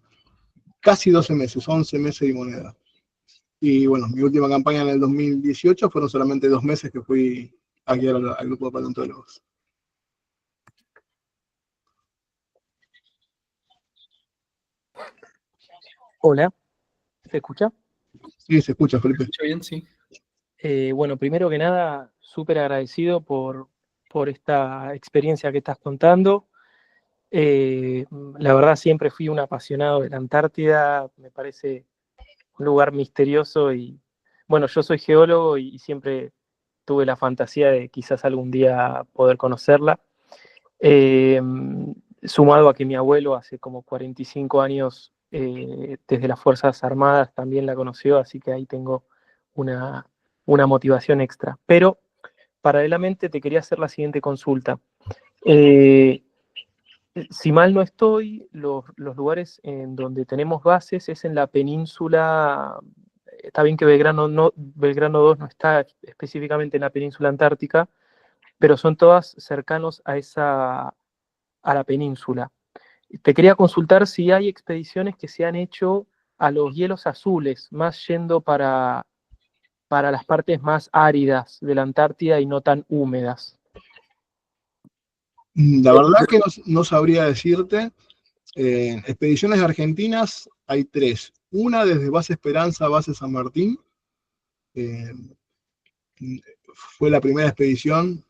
casi 12 meses, 11 meses y moneda. Y bueno, mi última campaña en el 2018 fueron solamente 2 meses que fui a guiar al grupo de paleontólogos. hola, ¿se escucha? Sí, se escucha, Felipe. ¿Escucho bien? Sí. Bueno, primero que nada, súper agradecido por esta experiencia que estás contando. La verdad, siempre fui un apasionado de la Antártida, me parece un lugar misterioso y, bueno, yo soy geólogo y siempre tuve la fantasía de quizás algún día poder conocerla. Eh, Sumado a que mi abuelo hace como 45 años, desde las Fuerzas Armadas, también la conoció, así que ahí tengo una, una motivación extra. Pero paralelamente te quería hacer la siguiente consulta. Eh, si mal no estoy, los lugares en donde tenemos bases es en la península. Está bien que Belgrano 2 no está específicamente en la península antártica, pero son todas cercanos a la península. Te quería consultar si hay expediciones que se han hecho a los hielos azules, más yendo para las partes más áridas de la Antártida y no tan húmedas. La verdad que no sabría decirte. Expediciones argentinas hay 3. Una desde Base Esperanza a Base San Martín. Fue la primera expedición,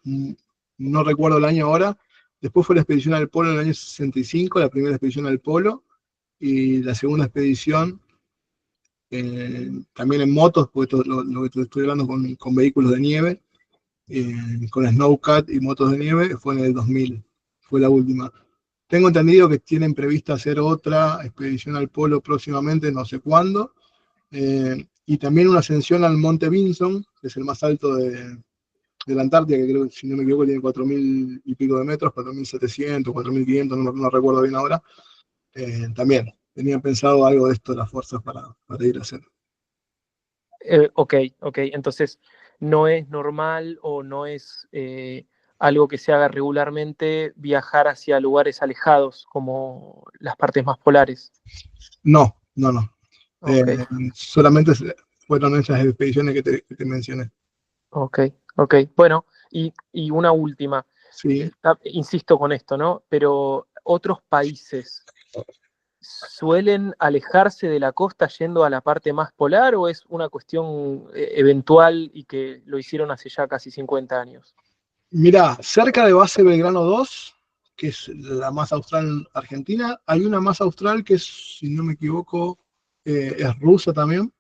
no recuerdo el año ahora. Después fue la expedición al Polo en el año 65, la primera expedición al Polo. Y la segunda expedición, también en motos, porque lo que te estoy hablando con vehículos de nieve, con Snowcat y motos de nieve, fue en el 2000. Fue la última. Tengo entendido que tienen prevista hacer otra expedición al Polo próximamente, no sé cuándo. Y también una ascensión al Monte Vinson, que es el más alto de la Antártida, que creo que, si no me equivoco, tiene 4.000 y pico de metros, 4.700, 4.500, no recuerdo bien ahora. También tenían pensado algo de esto las fuerzas para ir a hacer. Ok, entonces no es normal o no es algo que se haga regularmente viajar hacia lugares alejados como las partes más polares. No. Okay. Solamente fueron esas expediciones que te mencioné. Ok. Bueno, y una última. Sí. Insisto con esto, ¿no? Pero otros países suelen alejarse de la costa yendo a la parte más polar, o es una cuestión eventual y que lo hicieron hace ya casi 50 años? Mirá, cerca de Base Belgrano 2, que es la más austral argentina, hay una más austral que es, si no me equivoco, es rusa también.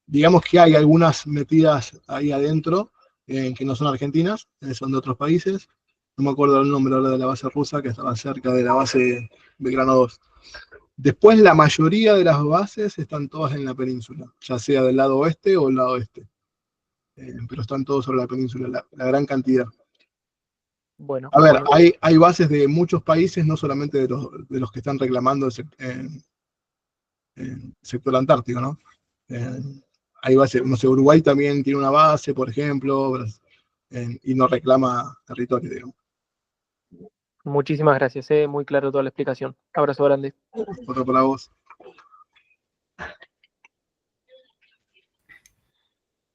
Digamos que hay algunas metidas ahí adentro que no son argentinas, son de otros países. No me acuerdo el nombre ahora de la base rusa, que estaba cerca de la base Belgrano 2. Después, la mayoría de las bases están todas en la península, ya sea del lado oeste o del lado este. Pero están todos sobre la península, la gran cantidad. Bueno, A ver, bueno, hay bases de muchos países, no solamente de los que están reclamando el sector antártico, ¿no? Eh, hay bases, no sé, Uruguay también tiene una base, por ejemplo, y no reclama territorio, digamos. muchísimas gracias, muy claro toda la explicación. Abrazo grande. Otro para vos.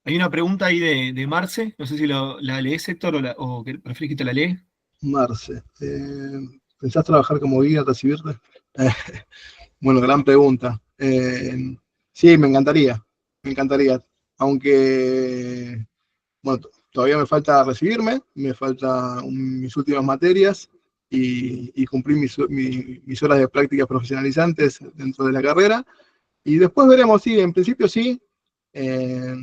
Hay una pregunta ahí de Marce, no sé si la lees, Héctor, o prefieres que te la lee. Marce, ¿pensás trabajar como guía, recibirte? Eh, bueno, gran pregunta. Sí, me encantaría, aunque, bueno, todavía me falta recibirme, me faltan mis últimas materias y cumplir mis horas de prácticas profesionalizantes dentro de la carrera, y después veremos, sí, en principio sí, eh,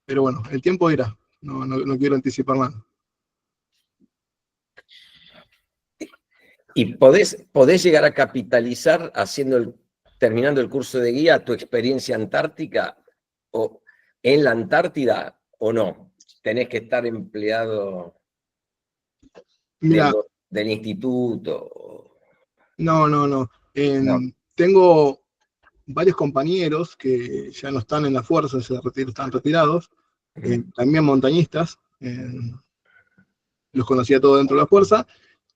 pero bueno, el tiempo dirá, no quiero anticipar nada. ¿Y podés llegar a capitalizar terminando el curso de guía tu experiencia antártica o en la Antártida o no? Tenés que estar empleado Mira, del instituto. no. No. Tengo varios compañeros que ya no están en la fuerza, están retirados, también montañistas, los conocía todos dentro de la fuerza,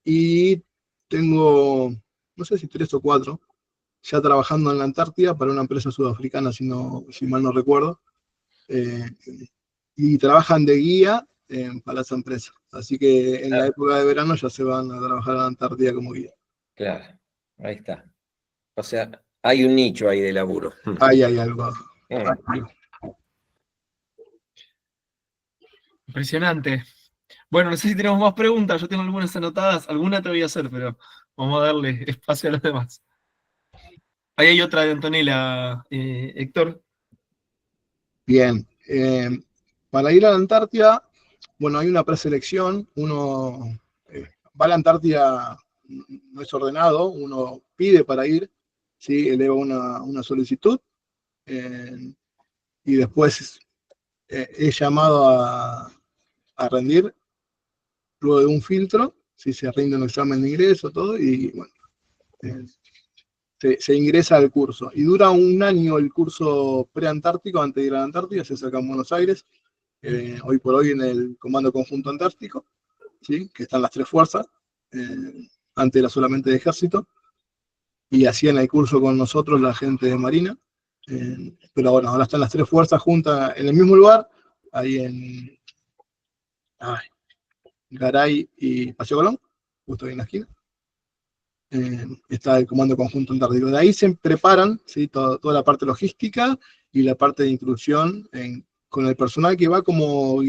y tengo, no sé si 3 o 4, ya trabajando en la Antártida para una empresa sudafricana, si mal no recuerdo, eh, y trabajan de guía para esa empresa. Así que en la época de verano ya se van a trabajar a la Antártida como guía. Claro, ahí está. O sea, hay un nicho ahí de laburo. Ahí hay algo. Impresionante. Bueno, no sé si tenemos más preguntas, yo tengo algunas anotadas, alguna te voy a hacer, pero vamos a darle espacio a los demás. Ahí hay otra de Antonella, Héctor. Bien. Para ir a la Antártida, bueno, hay una preselección, uno va a la Antártida, no es ordenado, uno pide para ir, ¿sí? Eleva una solicitud, y después es llamado a rendir luego de un filtro, si se rinde un examen de ingreso, todo, y bueno, se ingresa al curso. Y dura un año el curso preantártico antes de ir a la Antártida, se saca en Buenos Aires, hoy por hoy en el Comando Conjunto Antártico, ¿sí? Que están las 3 fuerzas, antes era solamente de ejército, y hacían el curso con nosotros la gente de Marina, pero bueno, ahora están las 3 fuerzas juntas en el mismo lugar, ahí en Garay y Paseo Colón, justo ahí en la esquina. Está el Comando Conjunto Antártico. De ahí se preparan, ¿sí? Toda la parte logística y la parte de instrucción con el personal que va como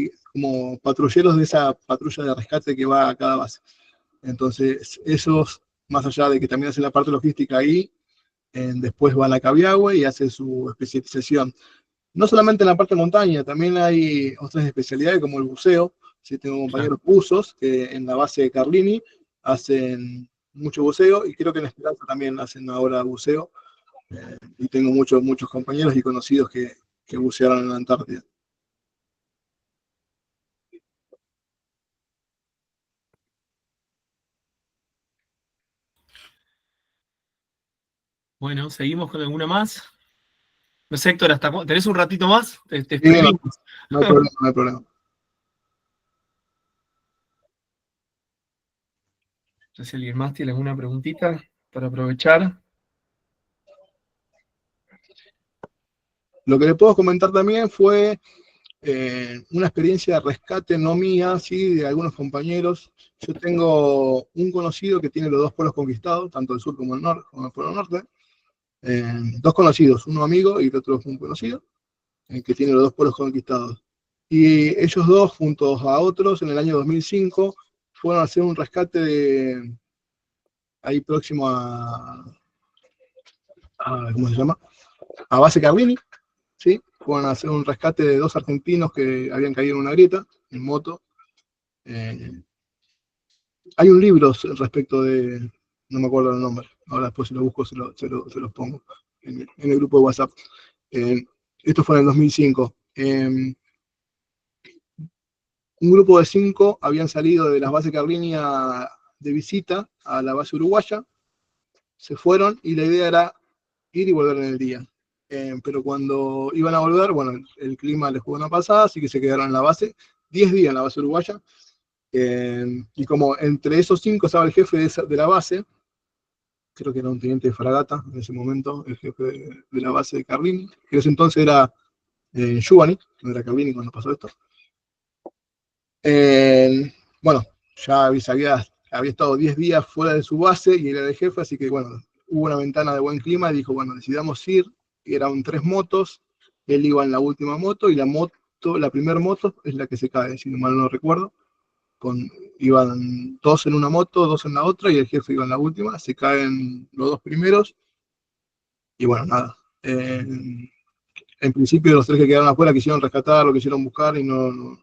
patrulleros de esa patrulla de rescate que va a cada base. Entonces, esos, más allá de que también hacen la parte logística ahí, después van a Cabiahue y hacen su especialización. No solamente en la parte de montaña, también hay otras especialidades como el buceo. ¿Sí? Tengo compañeros buzos que en la base de Carlini hacen mucho buceo, y creo que en Esperanza también hacen ahora buceo, y tengo muchos compañeros y conocidos que bucearon en la Antártida. Bueno, seguimos con alguna más. No sé, Héctor, ¿tenés un ratito más? Te Sí, exprimimos. no hay problema, no hay problema. No sé si alguien más tiene alguna preguntita para aprovechar. Lo que le puedo comentar también fue una experiencia de rescate no mía, ¿sí? De algunos compañeros. Yo tengo un conocido que tiene los 2 polos conquistados, tanto el sur como el polo norte. 2 conocidos, uno amigo y el otro es un conocido, que tiene los 2 polos conquistados. Y ellos dos, juntos a otros, en el año 2005, fueron a hacer un rescate ahí próximo ¿cómo se llama? A base Carlini, ¿sí? Fueron a hacer un rescate de 2 argentinos que habían caído en una grieta, en moto. Hay un libro respecto de, no me acuerdo el nombre, ahora después si lo busco se los pongo en el grupo de WhatsApp. Esto fue en el 2005. un grupo de 5 habían salido de las bases Carlini de visita a la base uruguaya, se fueron y la idea era ir y volver en el día. Pero cuando iban a volver, bueno, el clima les jugó una pasada, así que se quedaron en la base, 10 días en la base uruguaya, y como entre esos 5 estaba el jefe de la base, creo que era un teniente de fragata en ese momento, el jefe de la base de Carlini, que en ese entonces era Giovanni, no era Carlini cuando pasó esto. Bueno, ya había estado 10 días fuera de su base y era el jefe, así que bueno, hubo una ventana de buen clima y dijo, bueno, decidamos ir. Eran 3 motos, él iba en la última moto y la primera moto es la que se cae, si no mal no recuerdo. Iban 2 en una moto, 2 en la otra y el jefe iba en la última, se caen los 2 primeros y bueno, nada. En principio los 3 que quedaron afuera quisieron rescatar, lo quisieron buscar y no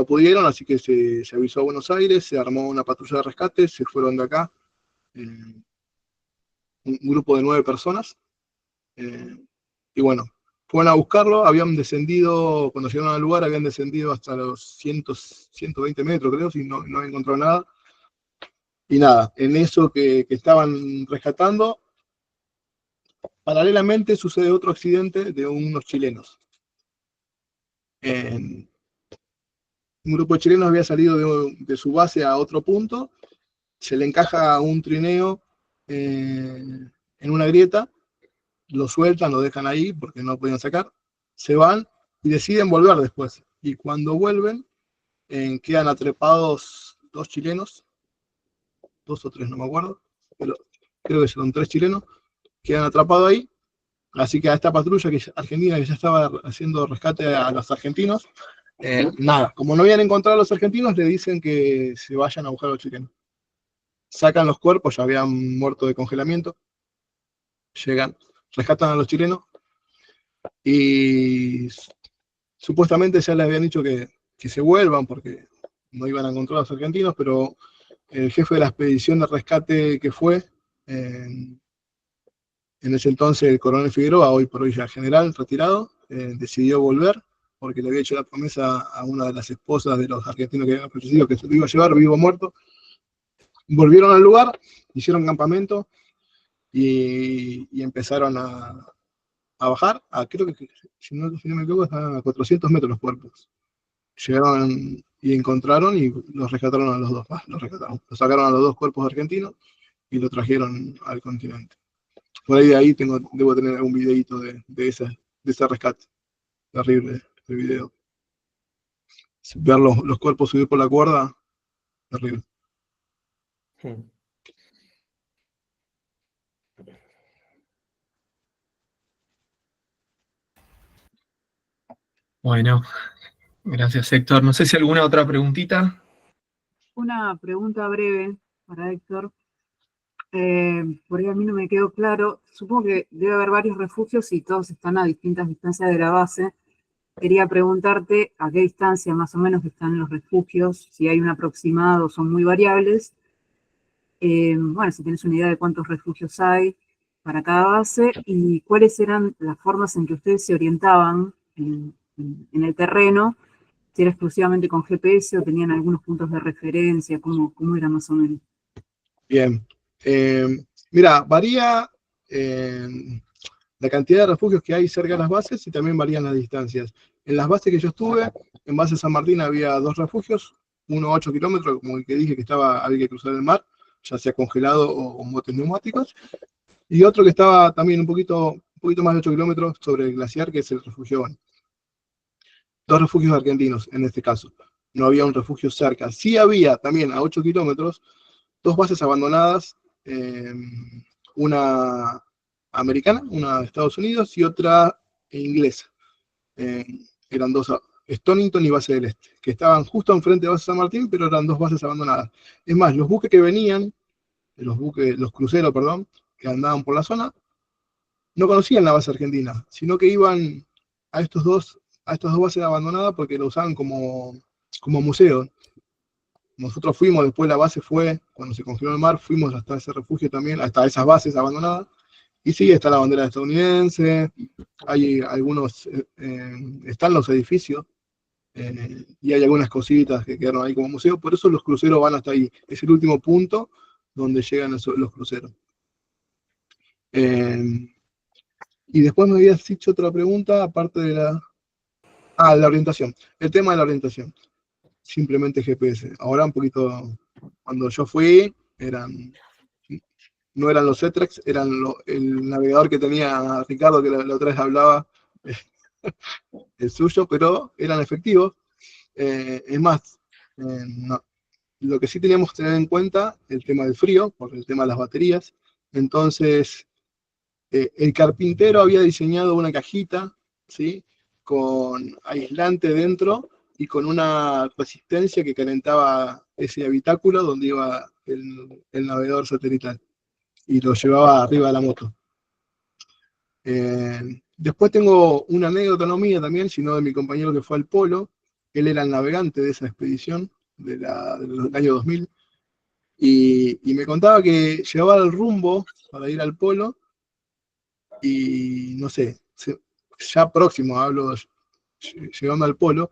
pudieron, así que se avisó a Buenos Aires, se armó una patrulla de rescate, se fueron de acá, un grupo de 9 personas, y bueno, fueron a buscarlo, habían descendido, cuando llegaron al lugar, habían descendido hasta los 120 metros, creo, si no habían encontrado nada, y nada, en eso que estaban rescatando, paralelamente sucede otro accidente de unos chilenos. Un grupo de chilenos había salido de su base a otro punto, se le encaja un trineo en una grieta, lo sueltan, lo dejan ahí porque no podían sacar, se van y deciden volver después. Y cuando vuelven, quedan atrapados 2 chilenos, 2 o 3, no me acuerdo, pero creo que son 3 chilenos, quedan atrapados ahí. Así que a esta patrulla argentina que ya estaba haciendo rescate a los argentinos, nada, como no habían encontrado a los argentinos, le dicen que se vayan a buscar a los chilenos. Sacan los cuerpos, ya habían muerto de congelamiento, llegan, rescatan a los chilenos y supuestamente ya les habían dicho que se vuelvan porque no iban a encontrar a los argentinos, pero el jefe de la expedición de rescate que fue, en ese entonces el coronel Figueroa, hoy por hoy ya general, retirado, decidió volver porque le había hecho la promesa a una de las esposas de los argentinos que habían fallecido que se lo iba a llevar vivo o muerto. Volvieron al lugar, hicieron campamento y empezaron a bajar, creo que, si no me equivoco, estaban a 400 metros los cuerpos. Llegaron y encontraron y los rescataron a los 2, los sacaron a los 2 cuerpos argentinos y lo trajeron al continente. Por ahí de ahí debo tener algún videito de ese rescate. Terrible el video. Ver los cuerpos subir por la cuerda, terrible. Bueno, gracias Héctor. No sé si alguna otra preguntita. Una pregunta breve para Héctor. Por ahí a mí no me quedó claro. Supongo que debe haber varios refugios y todos están a distintas distancias de la base. Quería preguntarte a qué distancia más o menos están los refugios, si hay un aproximado, son muy variables. Bueno, si tienes una idea de cuántos refugios hay para cada base y cuáles eran las formas en que ustedes se orientaban en el terreno, si era exclusivamente con GPS o tenían algunos puntos de referencia, cómo era más o menos. Bien. Mira, varía la cantidad de refugios que hay cerca de las bases y también varían las distancias. En las bases que yo estuve, en base San Martín había 2 refugios, uno a 8 kilómetros, como el que dije que había que cruzar el mar, ya sea congelado o con botes neumáticos, y otro que estaba también un poquito más de 8 kilómetros sobre el glaciar, que es el refugio Van. 2 refugios argentinos en este caso, no había un refugio cerca. Sí había también a 8 kilómetros 2 bases abandonadas, una americana, una de Estados Unidos y otra inglesa. Eran 2, Stonington y Base del Este, que estaban justo enfrente de Base San Martín, pero eran 2 bases abandonadas. Es más, los buques que venían, los cruceros, perdón, que andaban por la zona, no conocían la base argentina, sino que iban a estas dos bases abandonadas porque lo usaban como museo. Nosotros fuimos, después la base fue, cuando se congeló el mar, fuimos hasta ese refugio también, hasta esas bases abandonadas, y sí, está la bandera estadounidense, hay algunos, están los edificios y hay algunas cositas que quedaron ahí como museo, por eso los cruceros van hasta ahí. Es el último punto donde llegan los cruceros. Y después me habías dicho otra pregunta, aparte de la orientación. El tema de la orientación. Simplemente GPS. Ahora un poquito, cuando yo fui, no eran los Cetrex, eran el navegador que tenía Ricardo, que la otra vez hablaba, el suyo, pero eran efectivos. Es más, no. Lo que sí teníamos que tener en cuenta, el tema del frío, por el tema de las baterías. Entonces, el carpintero había diseñado una cajita, ¿sí?, con aislante dentro y con una resistencia que calentaba ese habitáculo donde iba el navegador satelital y lo llevaba arriba de la moto. Después tengo una anécdota, no mía también, sino de mi compañero que fue al Polo. Él era el navegante de esa expedición del año 2000, y me contaba que llevaba el rumbo para ir al Polo, y no sé, ya próximo, hablo llegando al Polo,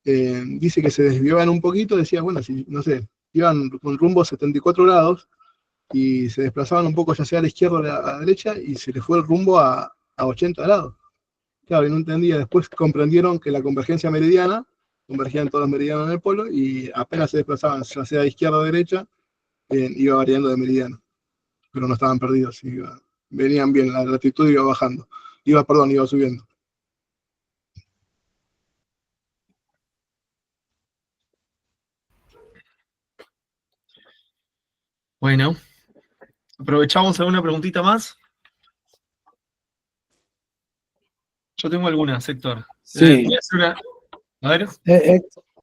dice que se desviaban un poquito, decía, bueno, si, no sé, iban con rumbo 74 grados, y se desplazaban un poco ya sea a la izquierda o a la derecha, y se les fue el rumbo a 80 grados. Claro, y no entendía, después comprendieron que la convergencia meridiana, convergían todos los meridianos en el polo, y apenas se desplazaban, ya sea de izquierda o derecha, iba variando de meridiano, pero no estaban perdidos, venían bien, la latitud iba bajando, iba subiendo. Bueno, aprovechamos alguna preguntita más. Yo tengo algunas, Héctor. Sí. Voy a hacer una. A ver.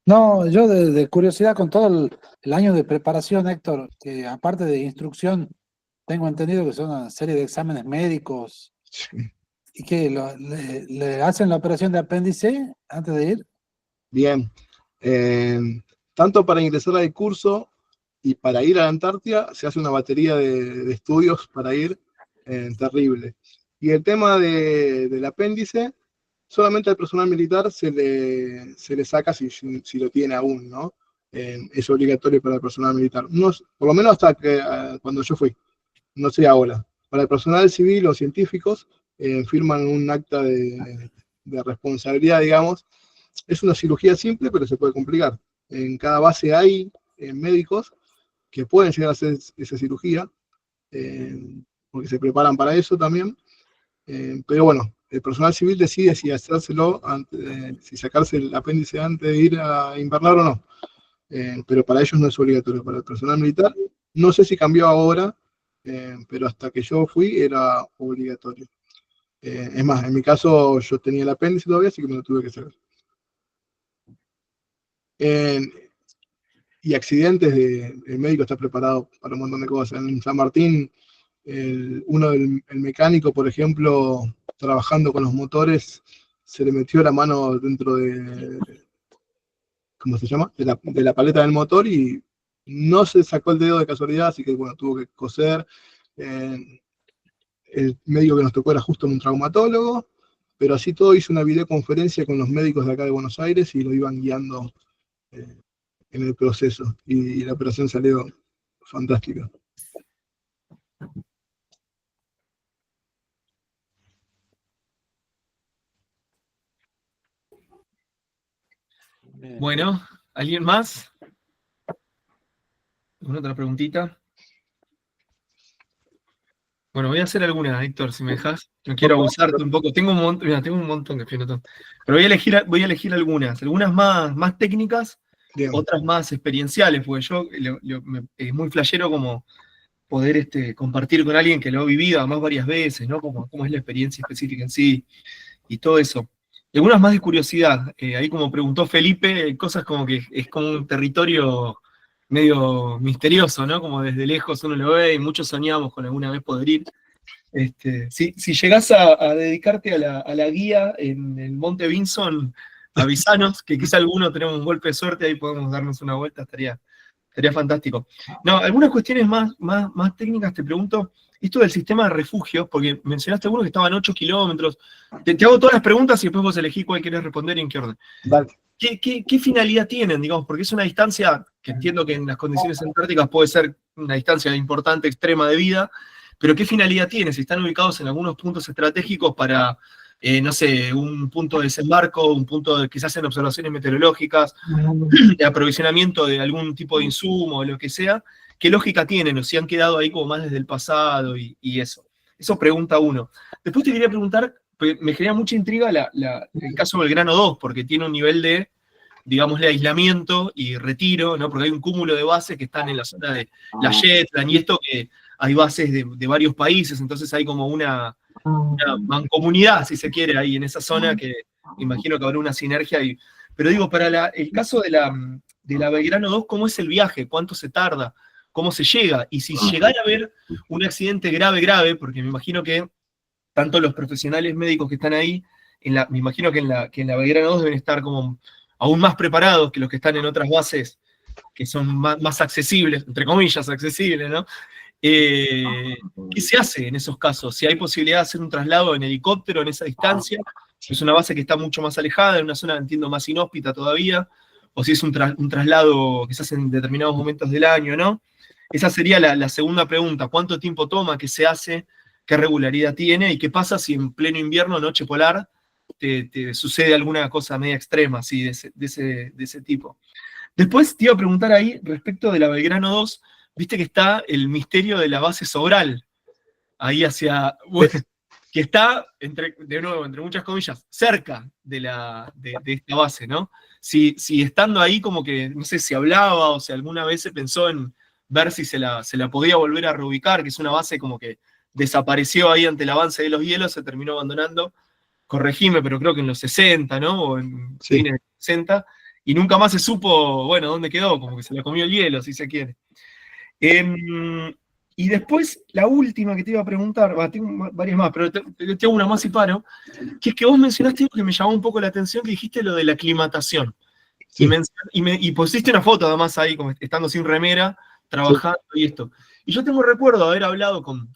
No, yo de curiosidad con todo el año de preparación, Héctor, que aparte de instrucción, tengo entendido que son una serie de exámenes médicos. Sí. ¿Y qué? ¿Le hacen la operación de apéndice antes de ir? Bien. Tanto para ingresar al curso y para ir a la Antártida se hace una batería de estudios para ir, terrible. Y el tema del apéndice, solamente al personal militar se le saca si lo tiene aún, ¿no? Es obligatorio para el personal militar. No, por lo menos hasta cuando yo fui, no sé ahora. Para el personal civil o científicos, firman un acta de responsabilidad, digamos. Es una cirugía simple, pero se puede complicar. En cada base hay médicos que pueden llegar a hacer esa cirugía, porque se preparan para eso también. Pero bueno, el personal civil decide si hacérselo, si sacarse el apéndice antes de ir a invernar o no. Pero para ellos no es obligatorio. Para el personal militar, no sé si cambió ahora, pero hasta que yo fui era obligatorio. Es más, en mi caso yo tenía el apéndice todavía, así que me lo tuve que sacar. Y accidentes, el médico está preparado para un montón de cosas. En San Martín, el mecánico, por ejemplo, trabajando con los motores, se le metió la mano dentro ¿cómo se llama? De la paleta del motor, y no se sacó el dedo de casualidad, así que bueno, tuvo que coser. El médico que nos tocó era justo un traumatólogo, pero así todo hizo una videoconferencia con los médicos de acá de Buenos Aires y lo iban guiando en el proceso, y la operación salió fantástica. Bueno, ¿alguien más? ¿Alguna otra preguntita? Bueno, voy a hacer algunas, Héctor, si me dejas. No quiero abusarte un poco. Tengo un montón, mira, tengo un montón que estoy notando. Pero voy a elegir algunas más técnicas, Bien. otras más experienciales, porque yo es muy flashero como poder compartir con alguien que lo ha vivido además varias veces, ¿no? Cómo es la experiencia específica en sí y todo eso. Y algunas más de curiosidad. Ahí como preguntó Felipe, cosas como que es como un territorio medio misterioso, ¿no? Como desde lejos uno lo ve y muchos soñamos con alguna vez poder ir. Si llegás a dedicarte a la guía en el Monte Vinson, avisanos, que quizá alguno tenemos un golpe de suerte, ahí podemos darnos una vuelta, estaría fantástico. No, algunas cuestiones más técnicas te pregunto, esto del sistema de refugios, porque mencionaste algunos que estaban 8 kilómetros. Te hago todas las preguntas y después vos elegís cuál querés responder y en qué orden. Vale. ¿Qué finalidad tienen, digamos? Porque es una distancia que entiendo que en las condiciones antárticas puede ser una distancia importante, extrema de vida, pero ¿qué finalidad tiene? Si están ubicados en algunos puntos estratégicos para, no sé, un punto de desembarco, un punto de que se hacen observaciones meteorológicas, de aprovisionamiento de algún tipo de insumo, o lo que sea, ¿qué lógica tienen? O si han quedado ahí como más desde el pasado y eso. Eso pregunta uno. Después te quería preguntar, me genera mucha intriga el caso Belgrano 2, porque tiene un nivel de, digámosle, aislamiento y retiro, ¿no? Porque hay un cúmulo de bases que están en la zona de la Shetland y esto, que hay bases de varios países, entonces hay como una mancomunidad, si se quiere, ahí en esa zona, que imagino que habrá una sinergia. Pero digo, para el caso de la Belgrano 2, ¿cómo es el viaje? ¿Cuánto se tarda? ¿Cómo se llega? Y si llegara a haber un accidente grave, porque me imagino que tanto los profesionales médicos que están ahí, me imagino que en la Belgrano 2 deben estar como aún más preparados que los que están en otras bases que son más accesibles, entre comillas, accesibles, ¿no? ¿Qué se hace en esos casos? Si hay posibilidad de hacer un traslado en helicóptero en esa distancia, es una base que está mucho más alejada, en una zona, entiendo, más inhóspita todavía, o si es un traslado que se hace en determinados momentos del año, ¿no? Esa sería la segunda pregunta. ¿Cuánto tiempo toma? ¿Qué se hace? ¿Qué regularidad tiene? ¿Y qué pasa si en pleno invierno, noche polar, te sucede alguna cosa media extrema, así, de ese tipo? Después te iba a preguntar ahí, respecto de la Belgrano 2, viste que está el misterio de la base Sobral, ahí hacia, bueno, que está, de nuevo, entre muchas comillas, cerca de esta base, ¿no? Si estando ahí, como que, no sé si hablaba o si alguna vez se pensó en ver si se la podía volver a reubicar, que es una base como que desapareció ahí ante el avance de los hielos, se terminó abandonando, corregime, pero creo que en los 60, ¿no? O en Sí. fines de los 60, y nunca más se supo, bueno, dónde quedó, como que se la comió el hielo, si se quiere. Y después, la última que te iba a preguntar, tengo varias más, pero te hago una más y paro, que es que vos mencionaste algo que me llamó un poco la atención, que dijiste lo de la aclimatación. Sí. Y pusiste una foto además ahí, como estando sin remera, trabajando y esto. Y yo tengo recuerdo de haber hablado con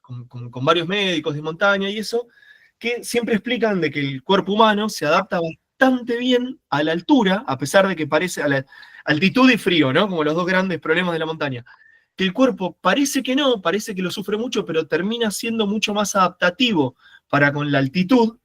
varios médicos de montaña y eso, que siempre explican de que el cuerpo humano se adapta bastante bien a la altura, a pesar de que parece a la altitud y frío, ¿no? Como los dos grandes problemas de la montaña. Que el cuerpo parece que no, parece que lo sufre mucho, pero termina siendo mucho más adaptativo para con la altitud,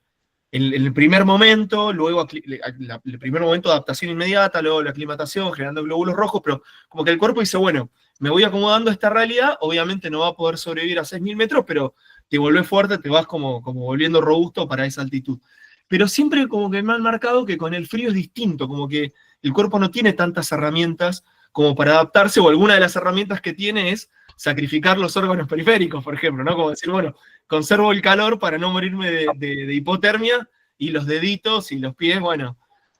en el primer momento, luego el primer momento de adaptación inmediata, luego la aclimatación, generando glóbulos rojos, pero como que el cuerpo dice, bueno, me voy acomodando a esta realidad, obviamente no va a poder sobrevivir a 6.000 metros, pero te volvés fuerte, te vas como volviendo robusto para esa altitud. Pero siempre como que me han marcado que con el frío es distinto, como que el cuerpo no tiene tantas herramientas como para adaptarse, o alguna de las herramientas que tiene es sacrificar los órganos periféricos, por ejemplo, ¿no? Como decir, bueno, conservo el calor para no morirme de hipotermia, y los deditos y los pies, bueno,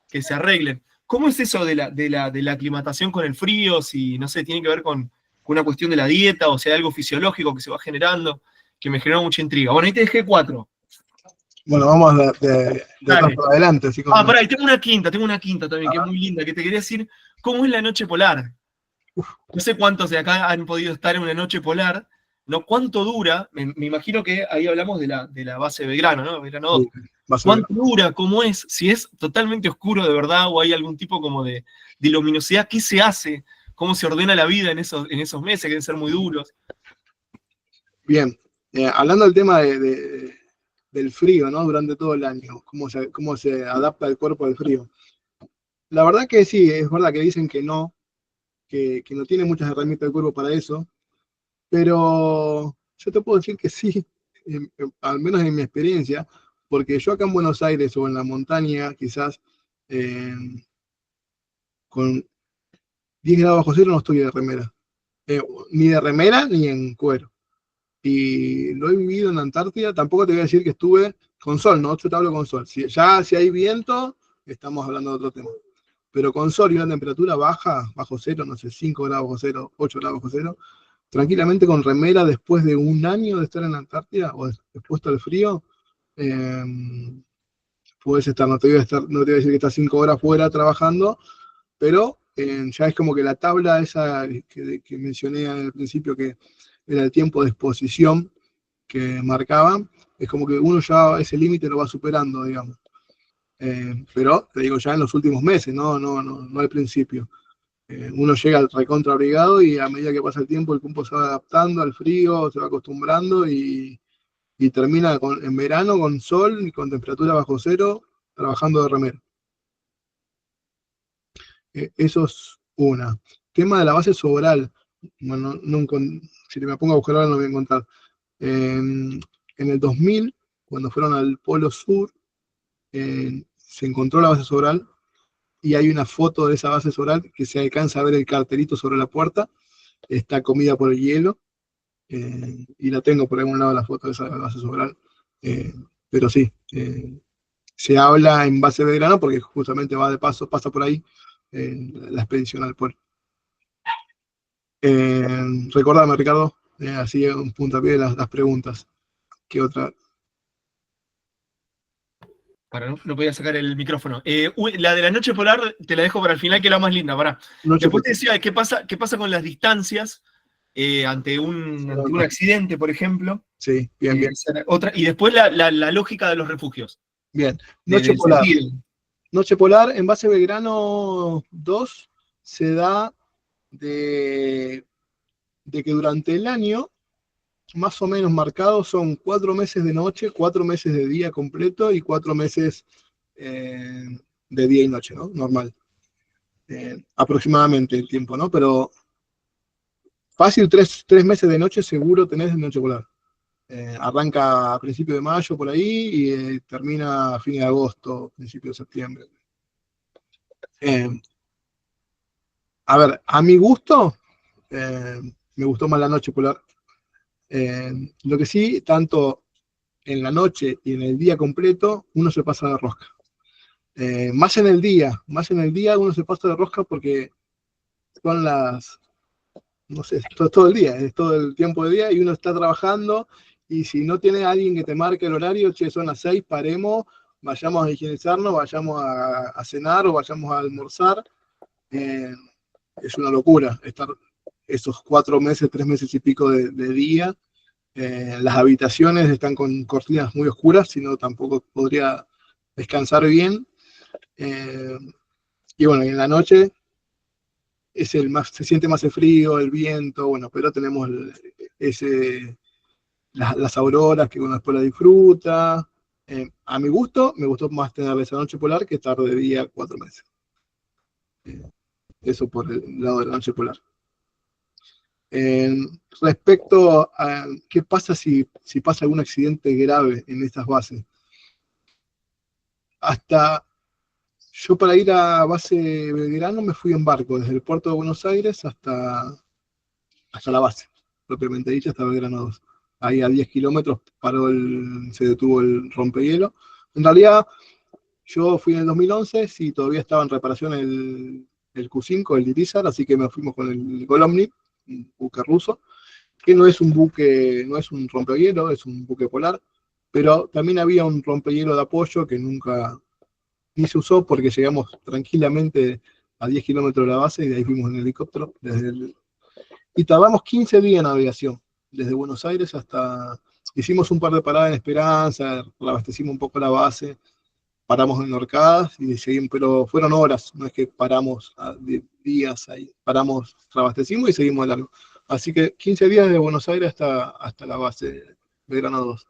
que se arreglen. ¿Cómo es eso de la aclimatación con el frío? Si, no sé, tiene que ver con una cuestión de la dieta, o sea, algo fisiológico que se va generando, que me generó mucha intriga. Bueno, ahí te dejé 4. Bueno, vamos de atrás para adelante. Así como... pará, y tengo una quinta también, que es muy linda, que te quería decir, ¿cómo es la noche polar? No sé cuántos de acá han podido estar en una noche polar, ¿no? ¿Cuánto dura? Me imagino que ahí hablamos de la base Belgrano, ¿no? Belgrano 2. ¿Cuánto dura? ¿Cómo es? Si es totalmente oscuro de verdad, o hay algún tipo como de luminosidad, ¿qué se hace? ¿Cómo se ordena la vida en esos meses que deben ser muy duros? Bien, hablando del tema del frío, ¿no? Durante todo el año, cómo se adapta el cuerpo al frío. La verdad que sí, es verdad que dicen que no tiene muchas herramientas del cuerpo para eso, pero yo te puedo decir que sí, al menos en mi experiencia, porque yo acá en Buenos Aires o en la montaña, quizás con 10 grados bajo cero no estoy de remera, ni de remera ni en cuero. Y lo he vivido en la Antártida, tampoco te voy a decir que estuve con sol, ¿no? Yo te hablo con sol. Si hay viento, estamos hablando de otro tema. Pero con sol y una temperatura baja, bajo cero, no sé, 5 grados bajo cero, 8 grados bajo cero, tranquilamente con remera después de un año de estar en la Antártida o expuesto al frío, puedes estar, no te voy a decir que estás 5 horas fuera trabajando, pero ya es como que la tabla esa que mencioné al principio, que era el tiempo de exposición que marcaba, es como que uno ya ese límite lo va superando, digamos. Pero te digo ya en los últimos meses, no al principio. Uno llega al recontra abrigado y a medida que pasa el tiempo el cuerpo se va adaptando al frío, se va acostumbrando y termina en verano con sol y con temperatura bajo cero, trabajando de remero. Eso es una. Tema de la base sobral. Bueno, si me pongo a buscar ahora no voy a encontrar. En el 2000, cuando fueron al Polo Sur, se encontró la base sobral y hay una foto de esa base sobral que se alcanza a ver el cartelito sobre la puerta. Está comida por el hielo. Y la tengo por algún lado la foto de esa base sobral. Pero sí, se habla en base Belgrano porque justamente va de paso, pasa por ahí la expedición al polo. Recordame, Ricardo, así un puntapié de las preguntas. ¿Qué otra? No podía sacar el micrófono. La de la noche polar te la dejo para el final, que es la más linda. Pará. Después te decía, ¿qué pasa con las distancias ante un accidente, por ejemplo? Sí, bien, bien. Y después la lógica de los refugios. Bien. Noche polar. Noche polar en base Belgrano 2 se da de que durante el año, más o menos marcados, son 4 meses de noche, 4 meses de día completo y 4 meses de día y noche, ¿no? Normal. Aproximadamente el tiempo, ¿no? Pero fácil, 3 meses de noche seguro tenés de noche polar. Arranca a principios de mayo por ahí y termina a fines de agosto, principio de septiembre. A ver, a mi gusto, me gustó más la noche polar. Lo que sí, tanto en la noche y en el día completo, uno se pasa de rosca. Más en el día uno se pasa de rosca porque son no sé, todo el día, es todo el tiempo de día y uno está trabajando y si no tiene alguien que te marque el horario, che, son las 6, paremos, vayamos a higienizarnos, vayamos a cenar o vayamos a almorzar. Es una locura estar esos 4 meses, 3 meses y pico de día. Las habitaciones están con cortinas muy oscuras, si no tampoco podría descansar bien. Y bueno, y en la noche se siente más el frío, el viento, bueno, pero tenemos las auroras que uno después la disfruta. A mi gusto, me gustó más tener esa noche polar que estar de día 4 meses. Eso por el lado de la noche polar. Respecto a qué pasa si pasa algún accidente grave en estas bases. Yo para ir a base Belgrano me fui en barco, desde el puerto de Buenos Aires hasta la base, propiamente dicha, hasta Belgrano 2. Ahí a 10 kilómetros se detuvo el rompehielo. En realidad, yo fui en el 2011, sí, todavía estaba en reparación el Q5, el Irizar, así que me fuimos con el Golomnik, un buque ruso, que no es un rompehielo, es un buque polar, pero también había un rompehielo de apoyo que nunca ni se usó porque llegamos tranquilamente a 10 kilómetros de la base y de ahí fuimos en helicóptero. Y tardamos 15 días en navegación, desde Buenos Aires hasta... Hicimos un par de paradas en Esperanza, reabastecimos un poco la base, paramos en Orcadas y seguimos, pero fueron horas, no es que paramos días ahí, paramos, reabastecimos y seguimos de largo. Así que 15 días de Buenos Aires hasta la base Belgrano 2.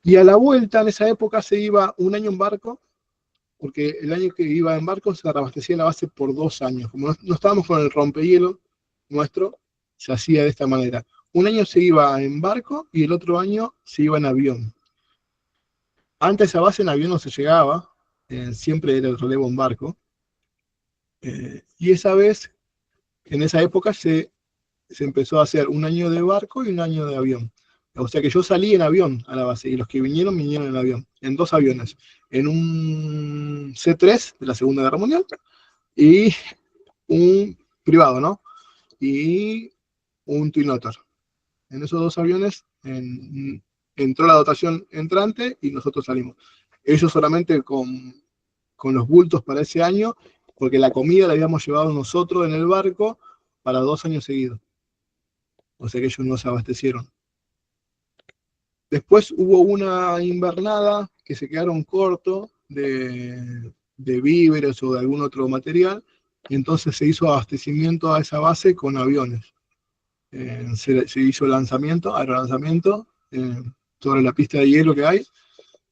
Y a la vuelta, en esa época, se iba un año en barco, porque el año que iba en barco se reabastecía la base por 2 años. Como no estábamos con el rompehielo nuestro, se hacía de esta manera. Un año se iba en barco y el otro año se iba en avión. Antes esa base en avión no se llegaba, siempre era el relevo en barco. Y esa vez, en esa época, se empezó a hacer un año de barco y un año de avión. O sea que yo salí en avión a la base y los que vinieron en avión, en 2 aviones. En un C-3 de la Segunda Guerra Mundial y un privado, ¿no? Y un Twin Otter. En esos 2 aviones entró la dotación entrante y nosotros salimos. Ellos solamente con los bultos para ese año, porque la comida la habíamos llevado nosotros en el barco para 2 años seguidos. O sea que ellos no se abastecieron. Después hubo una invernada que se quedaron cortos de víveres o de algún otro material, y entonces se hizo abastecimiento a esa base con aviones. Se hizo lanzamiento, aerolanzamiento, sobre la pista de hielo que hay,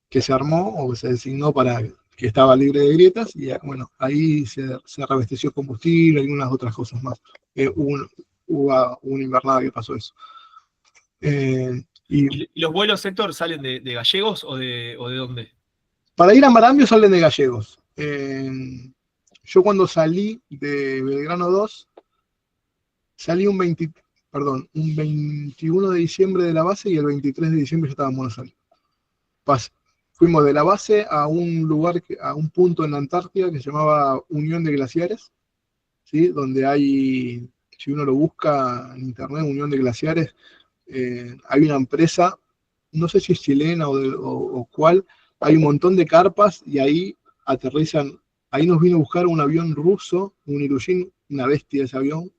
que se armó o que se designó para que estaba libre de grietas, y bueno, ahí se reabasteció combustible y algunas otras cosas más. Hubo una invernada que pasó eso. ¿Y los vuelos, Héctor, salen de Gallegos o de dónde? Para ir a Marambio salen de Gallegos. Yo cuando salí de Belgrano 2, salí un 21 de diciembre de la base y el 23 de diciembre ya estaba en Buenos Aires. Fuimos de la base a un lugar, a un punto en la Antártida que se llamaba Unión de Glaciares, ¿sí? Donde hay, si uno lo busca en internet, Unión de Glaciares, hay una empresa, no sé si es chilena o cuál, hay un montón de carpas y ahí aterrizan, ahí nos vino a buscar un avión ruso, un Ilyushin, una bestia ese avión,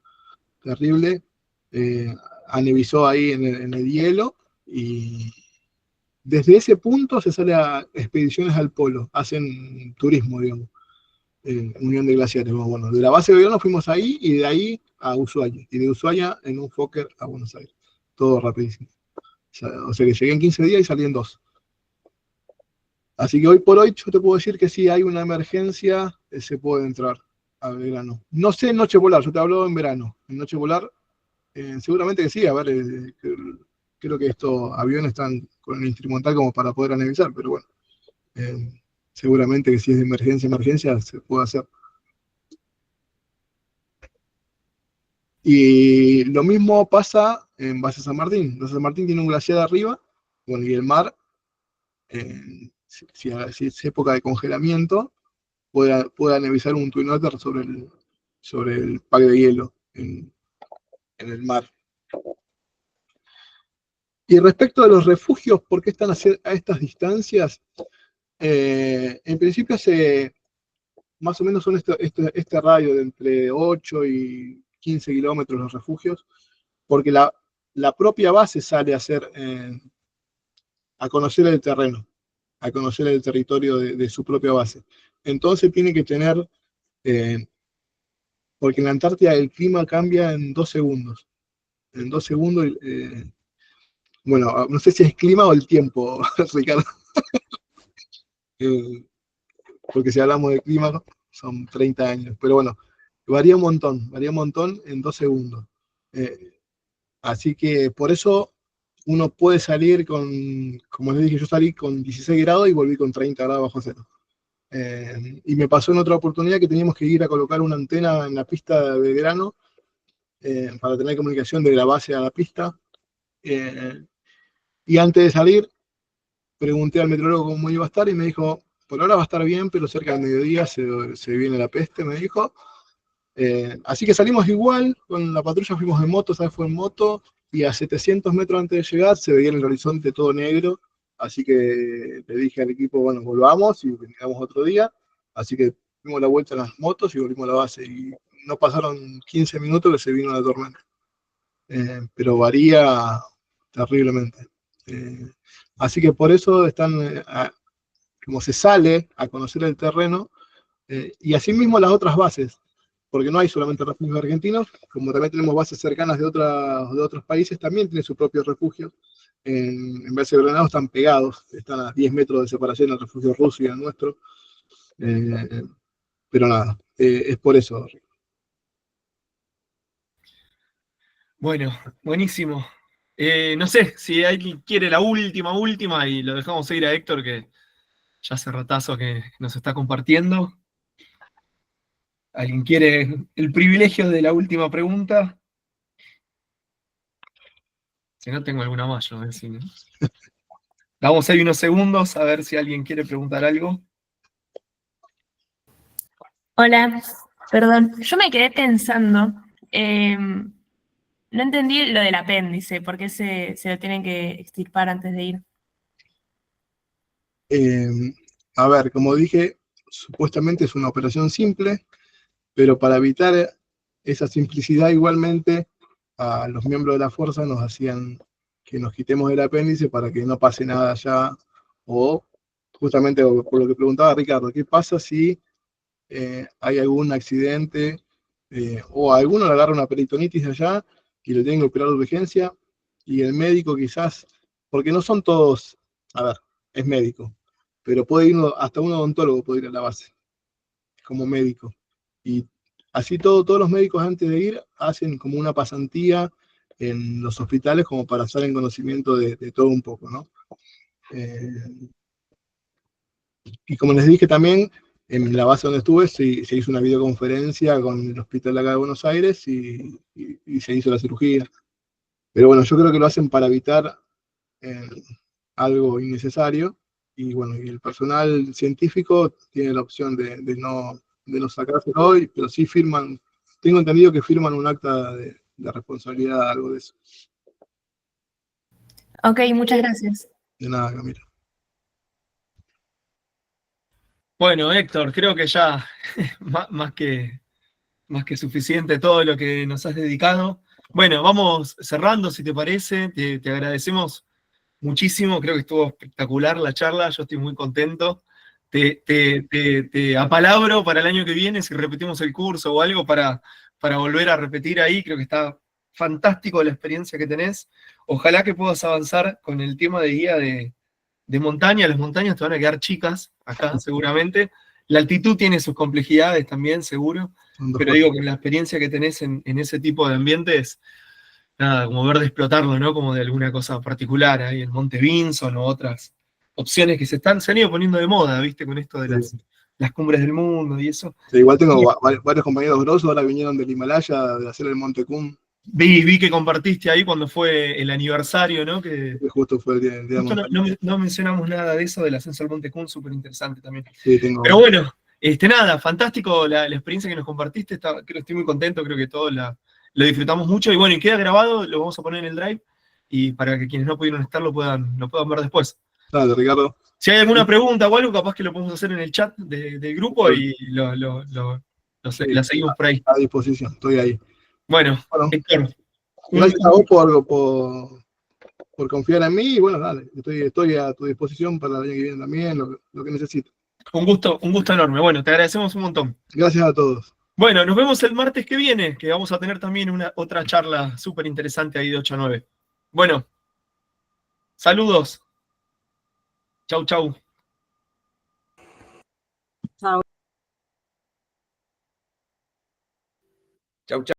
terrible, anevizó ahí en el hielo, y desde ese punto se sale a expediciones al polo, hacen turismo, digamos, Unión de Glaciares. Bueno, de la base de Belgrano fuimos ahí y de ahí a Ushuaia, y de Ushuaia en un Fokker a Buenos Aires, todo rapidísimo. O sea que llegué en 15 días y salí en 2. Así que hoy por hoy yo te puedo decir que si hay una emergencia, se puede entrar a Belgrano. No sé en noche polar, yo te hablo en verano. En noche polar, seguramente que sí, a ver, creo que estos aviones están con el instrumental como para poder analizar, pero bueno, seguramente que si es de emergencia, se puede hacer. Y lo mismo pasa en Base San Martín. Base San Martín tiene un glaciar arriba, bueno, y el mar, si es época de congelamiento, puede anevizar un Twin Otter sobre el pack de hielo en el mar. Y respecto a los refugios, ¿por qué están a estas distancias? En principio más o menos son este radio de entre 8 y 15 kilómetros los refugios, porque la propia base sale a conocer el terreno, a conocer el territorio de su propia base. Entonces tiene que tener, porque en la Antártida el clima cambia en 2 segundos. En 2 segundos, bueno, no sé si es clima o el tiempo, Ricardo. Porque si hablamos de clima son 30 años, pero bueno, varía un montón en 2 segundos. Así que por eso uno puede salir como les dije, yo salí con 16 grados y volví con 30 grados bajo cero. Y me pasó en otra oportunidad que teníamos que ir a colocar una antena en la pista de Belgrano para tener comunicación de la base a la pista. Y antes de salir, pregunté al meteorólogo cómo iba a estar y me dijo, por ahora va a estar bien, pero cerca del mediodía se viene la peste, me dijo. Así que salimos igual, con la patrulla fuimos en moto, ¿sabes? Fue en moto, y a 700 metros antes de llegar se veía en el horizonte todo negro, así que le dije al equipo, bueno, volvamos y vengamos otro día, así que dimos la vuelta en las motos y volvimos a la base, y no pasaron 15 minutos que se vino la tormenta. Pero varía terriblemente. Así que por eso están, como se sale a conocer el terreno, y asimismo las otras bases, porque no hay solamente refugios argentinos, como también tenemos bases cercanas de otros países, también tienen su propio refugio. En Base de Granado están pegados, están a 10 metros de separación el refugio ruso y el nuestro. Pero nada, es por eso. Bueno, buenísimo. No sé si alguien quiere la última, y lo dejamos ir a Héctor, que ya hace ratazo que nos está compartiendo. ¿Alguien quiere el privilegio de la última pregunta? Si no, tengo alguna más, yo ¿no? Damos ahí unos segundos a ver si alguien quiere preguntar algo. Hola, perdón, yo me quedé pensando, no entendí lo del apéndice, ¿por qué se lo tienen que extirpar antes de ir? A ver, como dije, supuestamente es una operación simple, pero para evitar esa simplicidad igualmente a los miembros de la fuerza nos hacían que nos quitemos el apéndice para que no pase nada allá, o justamente por lo que preguntaba Ricardo, ¿qué pasa si hay algún accidente o a alguno le agarra una peritonitis allá y lo tienen que operar de urgencia y el médico quizás, porque no son todos, a ver, es médico, pero puede ir hasta un odontólogo, puede ir a la base como médico. Y así todos los médicos antes de ir hacen como una pasantía en los hospitales como para estar en conocimiento de todo un poco, ¿no? Y como les dije también, en la base donde estuve se hizo una videoconferencia con el hospital de acá de Buenos Aires y se hizo la cirugía. Pero bueno, yo creo que lo hacen para evitar eh, algo innecesario. Y bueno, y el personal científico tiene la opción de no sacárselo hoy, pero sí firman, tengo entendido que firman un acta de responsabilidad, algo de eso. Ok, muchas gracias. De nada, Camila. Bueno, Héctor, creo que ya más que suficiente todo lo que nos has dedicado. Bueno, vamos cerrando, si te parece. Te agradecemos muchísimo, creo que estuvo espectacular la charla, yo estoy muy contento. Te apalabro para el año que viene, si repetimos el curso o algo, para volver a repetir ahí, creo que está fantástico la experiencia que tenés. Ojalá que puedas avanzar con el tema de guía de montaña. Las montañas te van a quedar chicas acá, seguramente. La altitud tiene sus complejidades también, seguro, pero digo, con la experiencia que tenés en ese tipo de ambientes, nada, como ver de explotarlo, ¿no? Como de alguna cosa particular, ahí el Monte Vinson o otras opciones que se han ido poniendo de moda, ¿viste? Con esto de las cumbres del mundo y eso. Sí, igual tengo varios compañeros grosos, ahora vinieron del Himalaya de hacer el Monte Cum, Vi que compartiste ahí cuando fue el aniversario, ¿no? Que que justo fue el día de justo montaña. no mencionamos nada de eso, del ascenso al Monte Kun, súper interesante también. Sí, Pero bueno, nada, fantástico la experiencia que nos compartiste, creo que estoy muy contento, creo que todos lo disfrutamos mucho, y bueno, y queda grabado, lo vamos a poner en el Drive, y para que quienes no pudieron estar lo puedan ver después. dale, Ricardo. Si hay alguna pregunta o algo, capaz que lo podemos hacer en el chat del grupo y la seguimos por ahí. A disposición, estoy ahí. Bueno, Bueno, Héctor, gracias a vos por confiar en mí y bueno, dale, estoy a tu disposición para el año que viene también, lo que necesites. un gusto enorme. Bueno, te agradecemos un montón. Gracias a todos. Bueno, nos vemos el martes que viene, que vamos a tener también otra charla súper interesante ahí de 8 a 9. Bueno, saludos. Chau, chau. Chao. Chau, chau.